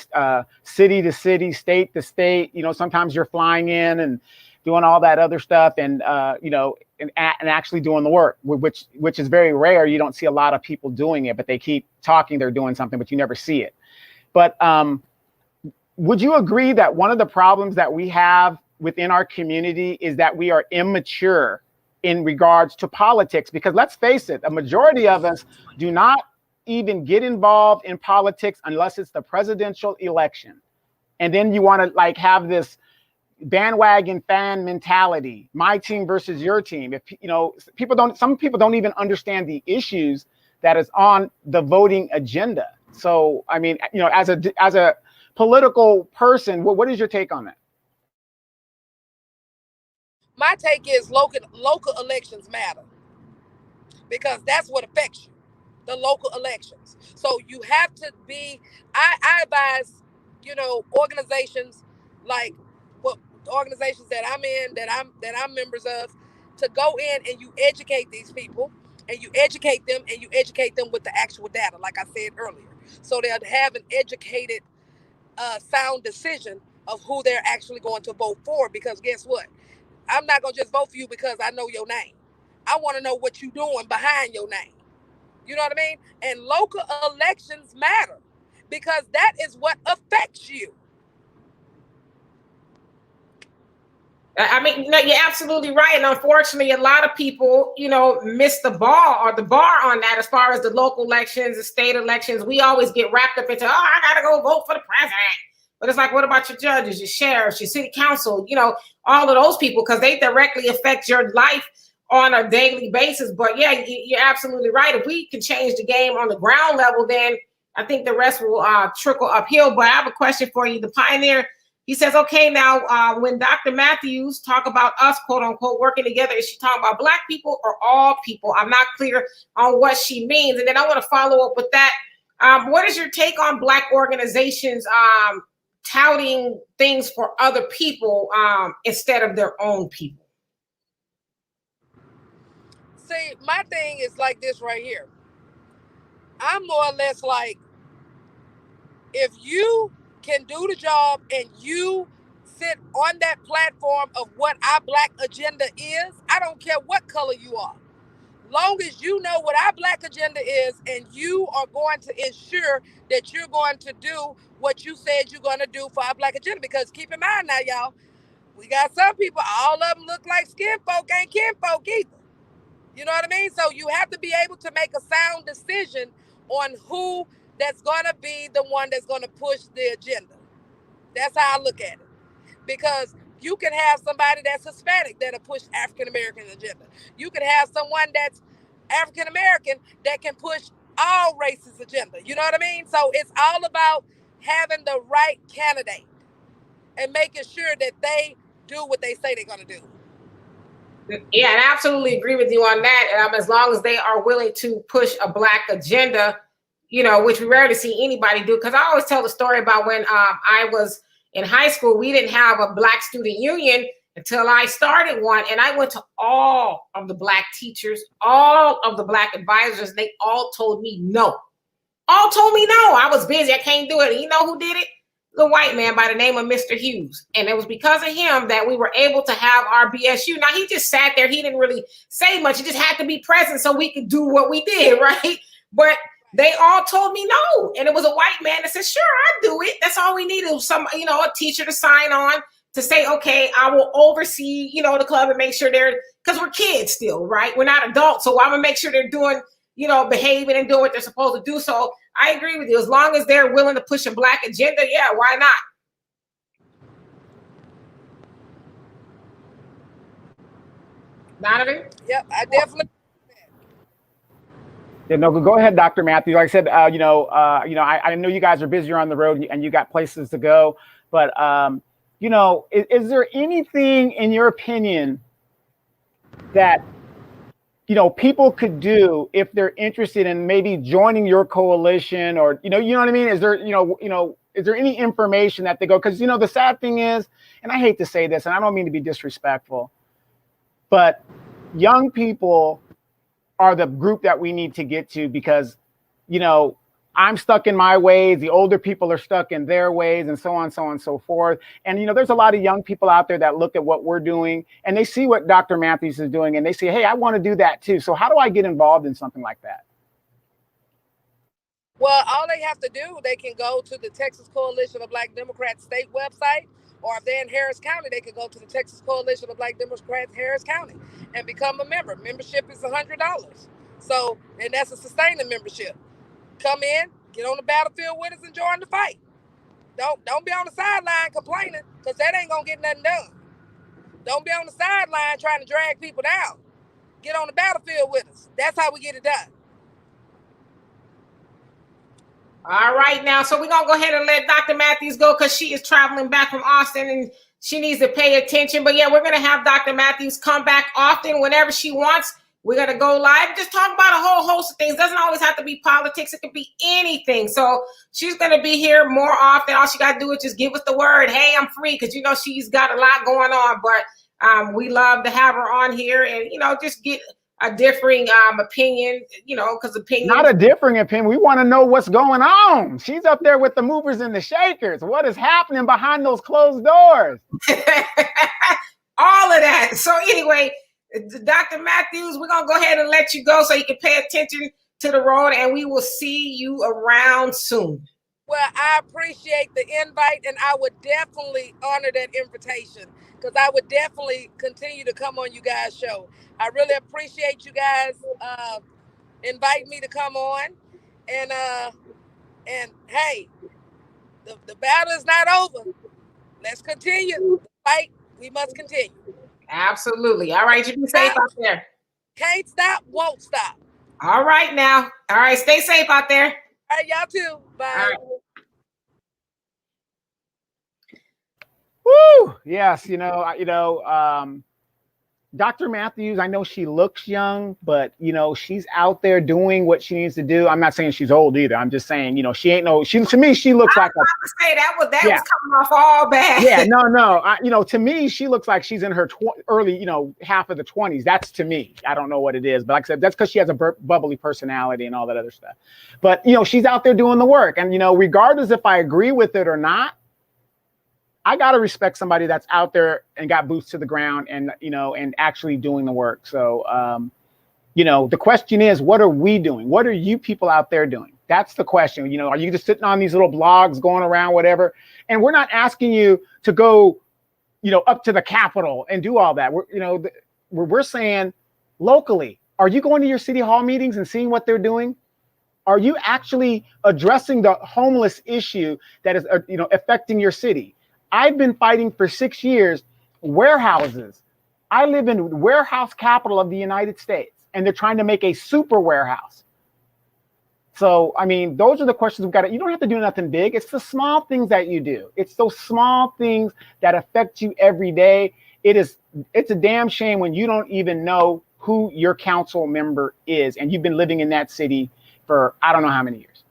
city to city, state to state. You know, sometimes you're flying in and doing all that other stuff, and and actually doing the work, which is very rare. You don't see a lot of people doing it, but they keep talking they're doing something, but you never see it. But would you agree that one of the problems that we have within our community is that we are immature in regards to politics? Because let's face it, a majority of us do not even get involved in politics unless it's the presidential election. And then you want to like have this bandwagon fan mentality, my team versus your team. If some people don't even understand the issues that is on the voting agenda. So, I mean, as a political person, what is your take on that? My take is local elections matter because that's what affects you, the local elections. So you have to be, I advise, organizations like what organizations that I'm in, that I'm members of, to go in and you educate these people and you educate them with the actual data, like I said earlier. So they'll have an educated, sound decision of who they're actually going to vote for, because guess what? I'm not going to just vote for you because I know your name. I want to know what you're doing behind your name. You know what I mean? And local elections matter because that is what affects you. I mean, you're absolutely right. And unfortunately, a lot of people, miss the bar on that as far as the local elections, the state elections. We always get wrapped up into, I got to go vote for the president. But it's like, what about your judges, your sheriffs, your city council, all of those people, because they directly affect your life on a daily basis. But yeah, you're absolutely right. If we can change the game on the ground level, then I think the rest will trickle uphill. But I have a question for you. The Pioneer, he says, okay, now when Dr. Matthews talk about us, quote unquote, working together, is she talking about Black people or all people? I'm not clear on what she means. And then I want to follow up with that. What is your take on Black organizations touting things for other people instead of their own people? See, my thing is like this right here. I'm more or less like, if you can do the job and you sit on that platform of what our Black agenda is, I don't care what color you are. Long as you know what our Black agenda is and you are going to ensure that you're going to do what you said you're going to do for our Black agenda. Because keep in mind now, y'all, we got some people, all of them look like skin folk, ain't kin folk either. You know what I mean? So you have to be able to make a sound decision on who that's going to be the one that's going to push the agenda. That's how I look at it. Because you can have somebody that's Hispanic that'll push African-American agenda. You can have someone that's African-American that can push all races agenda. You know what I mean? So it's all about having the right candidate and making sure that they do what they say they're going to do. Yeah, and I absolutely agree with you on that. As long as they are willing to push a Black agenda, which we rarely see anybody do. Because I always tell the story about when I was in high school, we didn't have a Black student union until I started one. And I went to all of the Black teachers, all of the Black advisors. They all told me no. All told me no. I was busy. I can't do it. And you know who did it? The white man by the name of Mr. Hughes. And it was because of him that we were able to have our BSU. Now, he just sat there. He didn't really say much. He just had to be present so we could do what we did, right? But they all told me no. And it was a white man that said, sure, I'll do it. That's all we needed was a teacher to sign on to say, okay, I will oversee, the club and make sure because we're kids still, right? We're not adults. So I'm going to make sure they're doing, behaving and doing what they're supposed to do. So I agree with you. As long as they're willing to push a Black agenda, yeah, why not? Donovan? Yep, I definitely. Yeah, no, go ahead, Dr. Matthew. Like I said, I know you guys are busier on the road and you got places to go, but is there anything in your opinion that people could do if they're interested in maybe joining your coalition, or you know what I mean? Is there is there any information that they go? Because the sad thing is, and I hate to say this, and I don't mean to be disrespectful, but young people are the group that we need to get to, because I'm stuck in my ways, the older people are stuck in their ways, and so on and so forth. And there's a lot of young people out there that look at what we're doing and they see what Dr. Matthews is doing and they say, hey, I want to do that too. So how do I get involved in something like that? Well, all they have to do, they can go to the Texas Coalition of Black Democrats state website, or if they're in Harris County, they can go to the Texas Coalition of Black Democrats Harris County and become a member. Membership is $100. So, and that's a sustaining membership. Come in, get on the battlefield with us and join the fight. Don't be on the sideline complaining, because that ain't gonna get nothing done. Don't be on the sideline trying to drag people down. Get on the battlefield with us. That's how we get it done. All right, now, so we're going to go ahead and let Dr. Matthews go because she is traveling back from Austin and she needs to pay attention. But yeah, we're going to have Dr. Matthews come back often whenever she wants. We're going to go live, just talk about a whole host of things. Doesn't always have to be politics. It could be anything. So she's going to be here more often. All she got to do is just give us the word, hey, I'm free, because, she's got a lot going on. But we love to have her on here and, just get a differing opinion, because opinion. Not a differing opinion. We want to know what's going on. She's up there with the movers and the shakers. What is happening behind those closed doors? All of that. So anyway, Dr. Matthews, we're going to go ahead and let you go so you can pay attention to the road, and we will see you around soon. Well, I appreciate the invite, and I would definitely honor that invitation, because I would definitely continue to come on you guys' show. I really appreciate you guys inviting me to come on. And hey, the battle is not over. Let's continue. The fight, we must continue. Absolutely. All right, you be safe out there. Can't stop, won't stop. All right now. All right, stay safe out there. All right, y'all too. Bye. Woo! Yes, Dr. Matthews, I know she looks young, but she's out there doing what she needs to do. I'm not saying she's old either. I'm just saying, to me, she looks like that was coming off all bad. Yeah, no. To me, she looks like she's in her early, half of the 20s. That's to me. I don't know what it is, but like I said, that's because she has a bubbly personality and all that other stuff. But she's out there doing the work, and regardless if I agree with it or not, I got to respect somebody that's out there and got boots to the ground and, and actually doing the work. So, the question is, what are we doing? What are you people out there doing? That's the question. Are you just sitting on these little blogs going around, whatever? And we're not asking you to go, up to the Capitol and do all that. We're saying locally, are you going to your city hall meetings and seeing what they're doing? Are you actually addressing the homeless issue that is, affecting your city? I've been fighting for 6 years, warehouses. I live in the warehouse capital of the United States, and they're trying to make a super warehouse. So, those are the questions we've got to, you don't have to do nothing big. It's the small things that you do. It's those small things that affect you every day. It's a damn shame when you don't even know who your council member is, and you've been living in that city for I don't know how many years.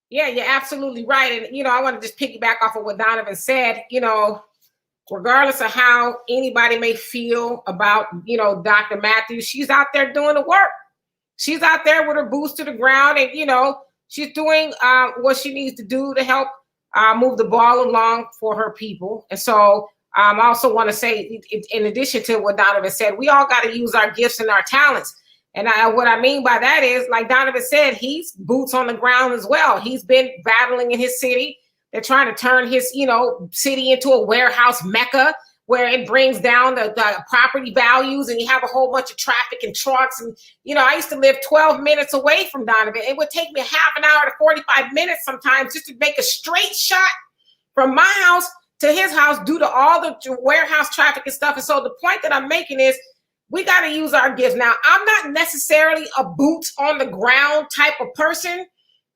Yeah, you're absolutely right. And, I want to just piggyback off of what Donovan said, regardless of how anybody may feel about, Dr. Matthews, she's out there doing the work. She's out there with her boots to the ground and, she's doing what she needs to do to help move the ball along for her people. And so I also want to say, in addition to what Donovan said, we all got to use our gifts and our talents. And what I mean by that is, like Donovan said, he's boots on the ground as well. He's been battling in his city. They're trying to turn his, city into a warehouse mecca where it brings down the property values and you have a whole bunch of traffic and trucks. And, I used to live 12 minutes away from Donovan. It would take me half an hour to 45 minutes sometimes just to make a straight shot from my house to his house due to all the warehouse traffic and stuff. And so the point that I'm making is we got to use our gifts. Now, I'm not necessarily a boots on the ground type of person.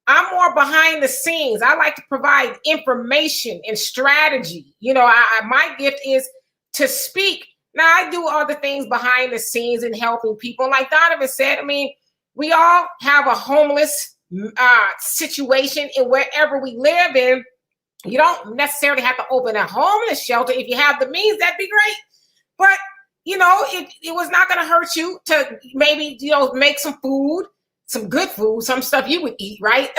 I'm more behind the scenes. I like to provide information and strategy. You know, my gift is to speak. Now, I do other things behind the scenes and helping people. Like Donovan said, I mean, we all have a homeless situation in wherever we live in. You don't necessarily have to open a homeless shelter. If you have the means, that'd be great. But, you know, it was not going to hurt you to maybe, you know, make some food, some good food, some stuff you would eat, right?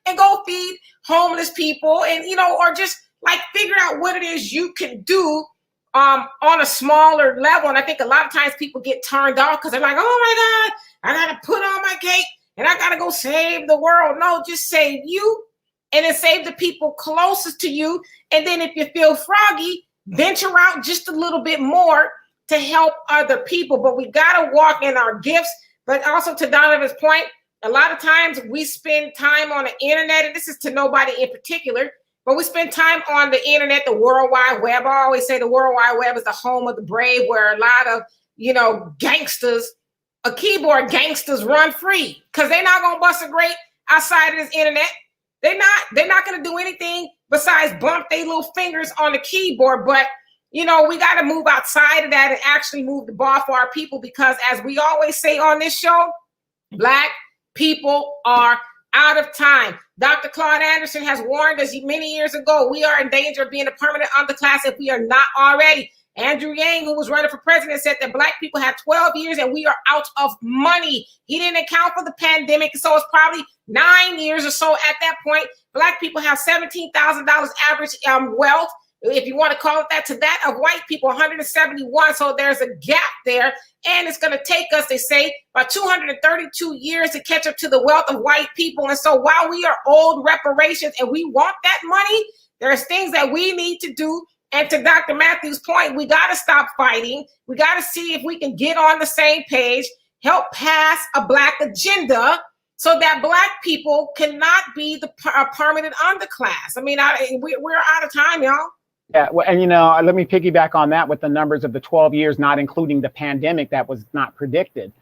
And go feed homeless people and, you know, or just like figure out what it is you can do on a smaller level. And I think a lot of times people get turned off because they're like, oh my God, I got to put on my cape and I got to go save the world. No, just save you and then save the people closest to you. And then if you feel froggy, venture out just a little bit more to help other people. But we got to walk in our gifts. But also to Donovan's point, a lot of times we spend time on the internet, and this is to nobody in particular, but we spend time on the internet, the World Wide Web. I always say the World Wide Web is the home of the brave, where a lot of, you know, gangsters, keyboard gangsters run free because they're not going to bust a grape outside of this internet. They're not going to do anything besides bump their little fingers on the keyboard. But, you know, we got to move outside of that and actually move the ball for our people, because as we always say on this show, Black people are out of time. Dr. Claude Anderson has warned us many years ago, we are in danger of being a permanent underclass if we are not already. Andrew Yang, who was running for president, said that Black people have 12 years and we are out of money. He didn't account for the pandemic, so it's probably 9 years or so at that point. Black people have $17,000 average wealth, if you want to call it that, to that of white people, 171. So there's a gap there. And it's going to take us, they say, about 232 years to catch up to the wealth of white people. And so while we are owed reparations and we want that money, there's things that we need to do. And to Dr. Matthews' point, we got to stop fighting. We got to see if we can get on the same page, help pass a Black agenda so that Black people cannot be the permanent underclass. I mean, we're out of time, y'all. Yeah, well, and you know, let me piggyback on that with the numbers of the 12 years, not including the pandemic that was not predicted.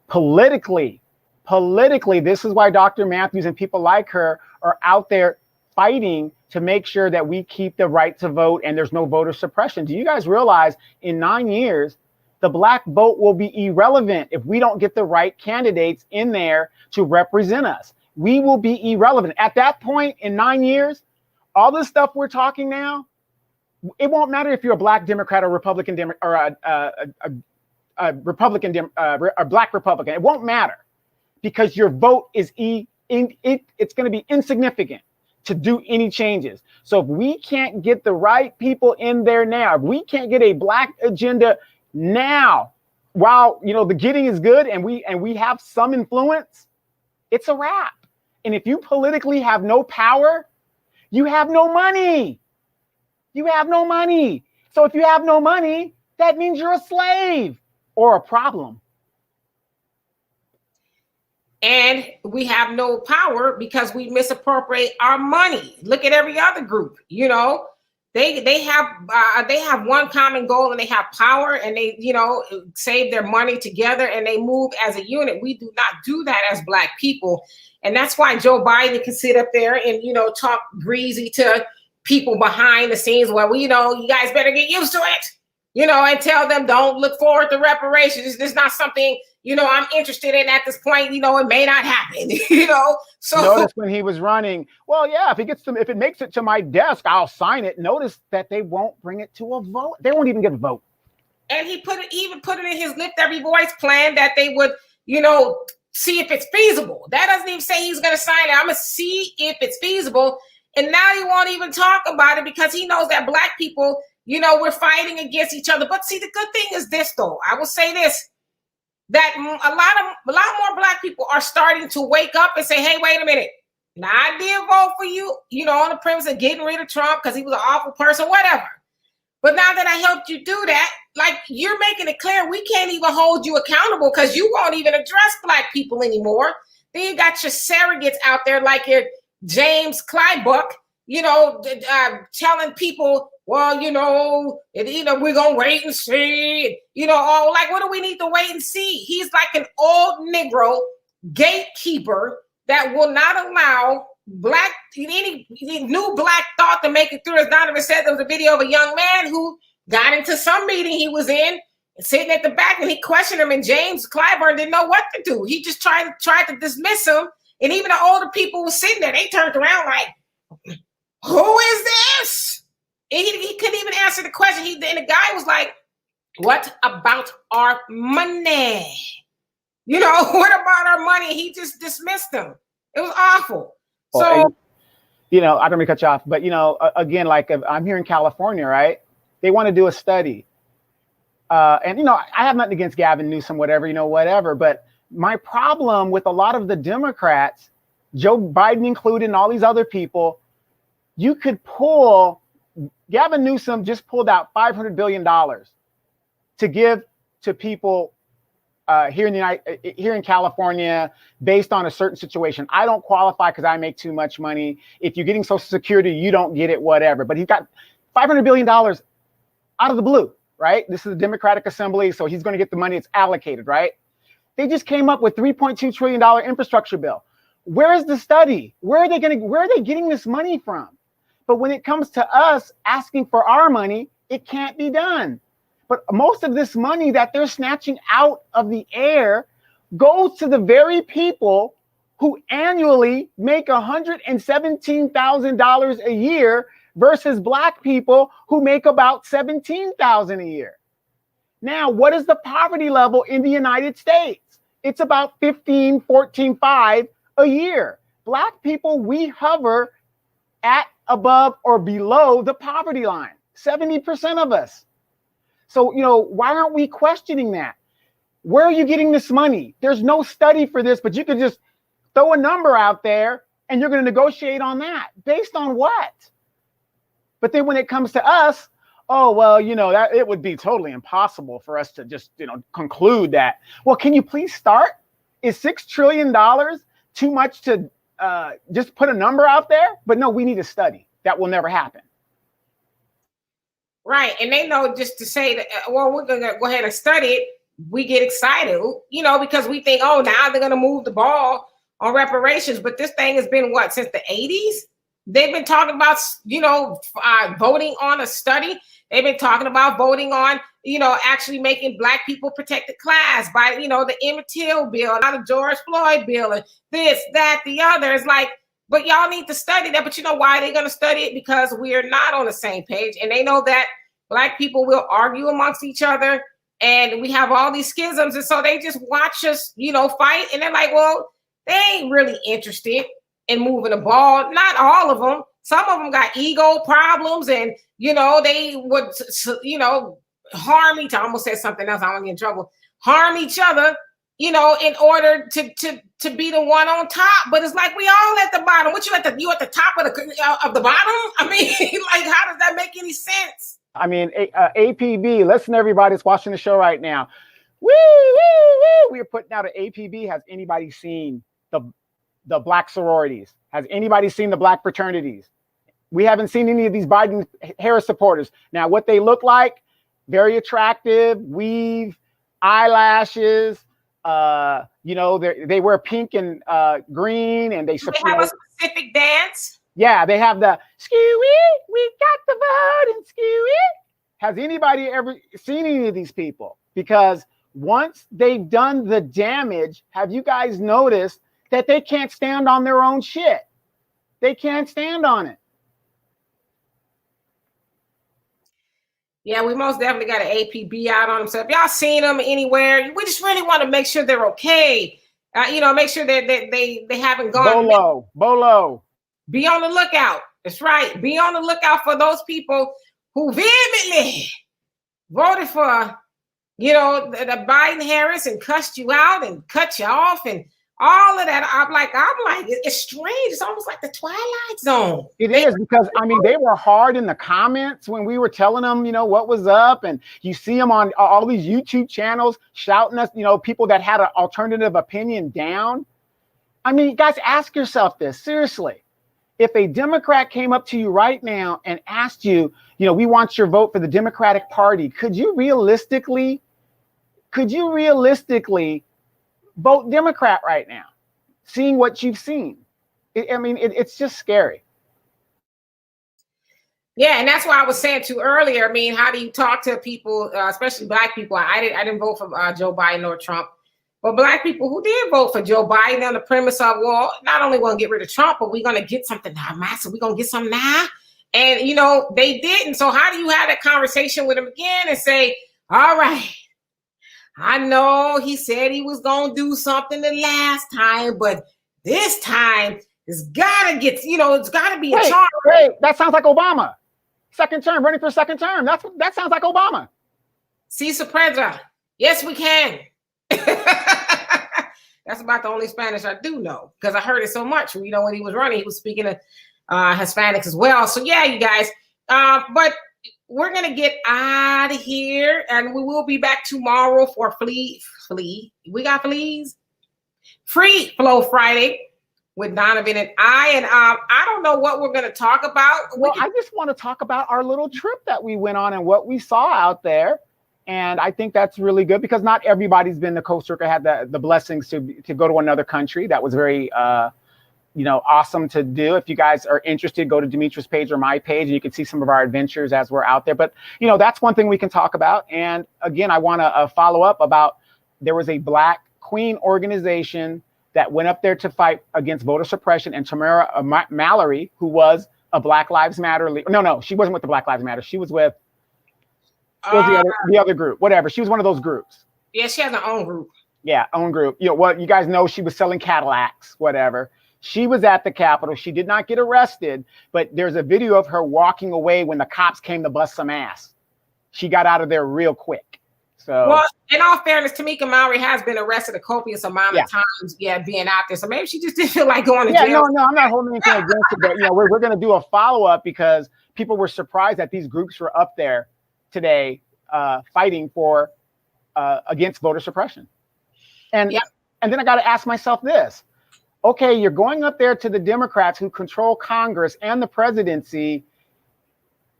Politically, this is why Dr. Matthews and people like her are out there fighting to make sure that we keep the right to vote and there's no voter suppression. Do you guys realize in 9 years, the Black vote will be irrelevant if we don't get the right candidates in there to represent us? We will be irrelevant. At that point in 9 years, all this stuff we're talking now, it won't matter if you're a Black Democrat or Republican or a Black Republican. It won't matter because your vote is it's going to be insignificant to do any changes. So if we can't get the right people in there now, if we can't get a Black agenda now, while you know the getting is good and we have some influence, it's a wrap. And if you politically have no power, you have no money. You have no money. So if you have no money, that means you're a slave or a problem. And we have no power because we misappropriate our money. Look at every other group. You know, they have one common goal and they have power and they, you know, save their money together and they move as a unit. We do not do that as Black people. And that's why Joe Biden can sit up there and, you know, talk greasy to people behind the scenes where you know, you guys better get used to it, you know, and tell them don't look forward to reparations. This is not something, you know, I'm interested in at this point. You know, it may not happen, you know. So notice when he was running, well, yeah, if it makes it to my desk, I'll sign it. Notice that they won't bring it to a vote. They won't even get a vote. And he even put it in his Lift Every Voice plan that they would, you know, see if it's feasible. That doesn't even say he's going to sign it. I'm going to see if it's feasible. And now he won't even talk about it because he knows that Black people, you know, we're fighting against each other. But see, the good thing is this, though. I will say this, that a lot more Black people are starting to wake up and say, hey, wait a minute. Now, I did vote for you, you know, on the premise of getting rid of Trump because he was an awful person, whatever. But now that I helped you do that, like you're making it clear we can't even hold you accountable because you won't even address Black people anymore. Then you got your surrogates out there like your James Clybuck, telling people, well, we're gonna wait and see. Like, what do we need to wait and see? He's like an old Negro gatekeeper that will not allow any new black thought to make it through. As Donovan said, there was a video of a young man who got into some meeting he was in, sitting at the back, and he questioned him, and James Clyburn didn't know what to do. He just tried to dismiss him, and even the older people were sitting there. They turned around like, who is this? And he couldn't even answer the question. And the guy was like, what about our money? What about our money? He just dismissed them. It was awful. So, I don't mean to cut you off, but again, like I'm here in California, right? They want to do a study. And I have nothing against Gavin Newsom, whatever. But my problem with a lot of the Democrats, Joe Biden included, and all these other people, you could Gavin Newsom just pulled out $500 billion to give to people here in California based on a certain situation. I don't qualify because I make too much money. If you're getting Social Security, you don't get it, whatever. But he got $500 billion out of the blue, right? This is a Democratic Assembly, so he's going to get the money. It's allocated, right? They just came up with $3.2 trillion infrastructure bill. Where is the study? Where are they getting this money from? But when it comes to us asking for our money, it can't be done. But most of this money that they're snatching out of the air goes to the very people who annually make $117,000 a year versus Black people who make about $17,000 a year. Now, what is the poverty level in the United States? It's about 14.5 a year. Black people, we hover at, above, or below the poverty line, 70% of us. So, why aren't we questioning that? Where are you getting this money? There's no study for this, but you could just throw a number out there and you're going to negotiate on that. Based on what? But then when it comes to us, oh, well, that it would be totally impossible for us to just, conclude that. Well, can you please start? Is $6 trillion too much to just put a number out there? But no, we need a study. That will never happen. Right. And they know just to say that, well, we're going to go ahead and study it. We get excited, because we think, oh, now they're going to move the ball on reparations. But this thing has been since the 80s? They've been talking about, voting on a study. They've been talking about voting on, actually making Black people protected class by, the Emmett Till bill, not the George Floyd bill, and this, that, the other. It's like, but y'all need to study that. But you know why they're going to study it? Because we are not on the same page. And they know that Black people will argue amongst each other. And we have all these schisms. And so they just watch us, fight. And they're like, well, they ain't really interested in moving the ball. Not all of them. Some of them got ego problems. And, they would, harm each other. I almost said something else. I don't get in trouble. Harm each other, in order to be the one on top. But it's like we all at the bottom. What you at the top of the bottom? I mean, like, how does that make any sense? I mean, APB, listen to everybody that's watching the show right now. Woo, woo, woo. We are putting out an APB. Has anybody seen the Black sororities? Has anybody seen the Black fraternities? We haven't seen any of these Biden-Harris supporters. Now, what they look like, very attractive, weave, eyelashes, they wear pink and green, and they have a specific dance. Yeah, they have the skewy, we got the vote and skewy. Has anybody ever seen any of these people? Because once they've done the damage, have you guys noticed that they can't stand on their own shit? They can't stand on it. Yeah, we most definitely got an APB out on them. So if y'all seen them anywhere, we just really want to make sure they're okay. Make sure that they haven't gone. Bolo. Be on the lookout. That's right. Be on the lookout for those people who vehemently voted for, the Biden-Harris and cussed you out and cut you off and all of that. I'm like, it's strange. It's almost like the Twilight Zone. It is, because they were hard in the comments when we were telling them, what was up, and you see them on all these YouTube channels shouting us, people that had an alternative opinion down. I mean, guys, ask yourself this seriously. If a Democrat came up to you right now and asked you, we want your vote for the Democratic Party, could you realistically vote Democrat right now, seeing what you've seen? It's just scary. Yeah, and that's why I was saying to earlier. I mean, how do you talk to people, especially Black people? I didn't vote for Joe Biden or Trump, but Black people who did vote for Joe Biden on the premise of, well, not only want to get rid of Trump, but we're going to get something now, Master. We're going to get something now. And, they didn't. So how do you have that conversation with him again and say, all right, I know he said he was going to do something the last time, but this time it's got to get, it's got to be a charge. Wait, that sounds like Obama. Second term, running for second term. That sounds like Obama. Si se puede. Yes, we can. That's about the only Spanish I do know, because I heard it so much. When he was running, he was speaking to Hispanics as well. So yeah, you guys. But we're gonna get out of here, and we will be back tomorrow for Flea. We got fleas. Free Flow Friday with Donovan and I don't know what we're going to talk about. Well, I just want to talk about our little trip that we went on and what we saw out there. And I think that's really good, because not everybody's been to Costa Rica, had the blessings to go to another country. That was very, awesome to do. If you guys are interested, go to Demetra's page or my page, and you can see some of our adventures as we're out there. But, that's one thing we can talk about. And again, I want to follow up about, there was a Black Queen organization that went up there to fight against voter suppression, and Tamara Mallory, who was a Black Lives Matter No, she wasn't with the Black Lives Matter. She was with the other group, whatever. She was one of those groups. Yeah, she has her own group. Yeah, own group. You guys know she was selling Cadillacs, whatever. She was at the Capitol. She did not get arrested, but there's a video of her walking away when the cops came to bust some ass. She got out of there real quick. So, well, in all fairness, Tamika Mallory has been arrested a copious amount of times, being out there. So maybe she just didn't feel like going to jail. No, I'm not holding anything against it, but we're going to do a follow-up, because people were surprised that these groups were up there today fighting for against voter suppression. And then I got to ask myself this. Okay, you're going up there to the Democrats who control Congress and the presidency.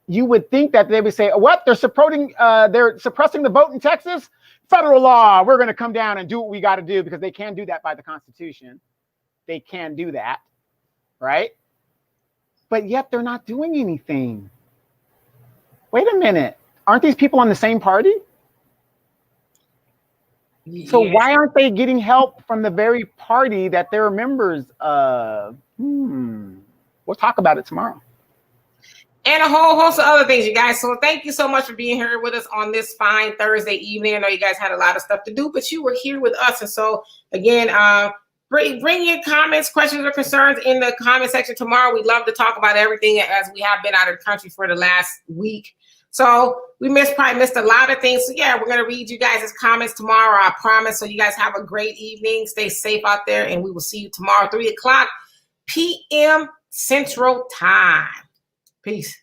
You would think that they would say, what? They're suppressing the vote in Texas? Federal law. We're going to come down and do what we got to do, because they can do that by the Constitution. They can do that, right? But yet they're not doing anything. Wait a minute. Aren't these people on the same party? Yeah. So why aren't they getting help from the very party that they're members of? We'll talk about it tomorrow. And a whole host of other things, you guys. So thank you so much for being here with us on this fine Thursday evening. I know you guys had a lot of stuff to do, but you were here with us. And so, again, bring your comments, questions, or concerns in the comment section tomorrow. We'd love to talk about everything, as we have been out of the country for the last week. So we probably missed a lot of things. So, yeah, we're going to read you guys' comments tomorrow, I promise. So you guys have a great evening. Stay safe out there, and we will see you tomorrow, 3 o'clock p.m. Central Time. Peace.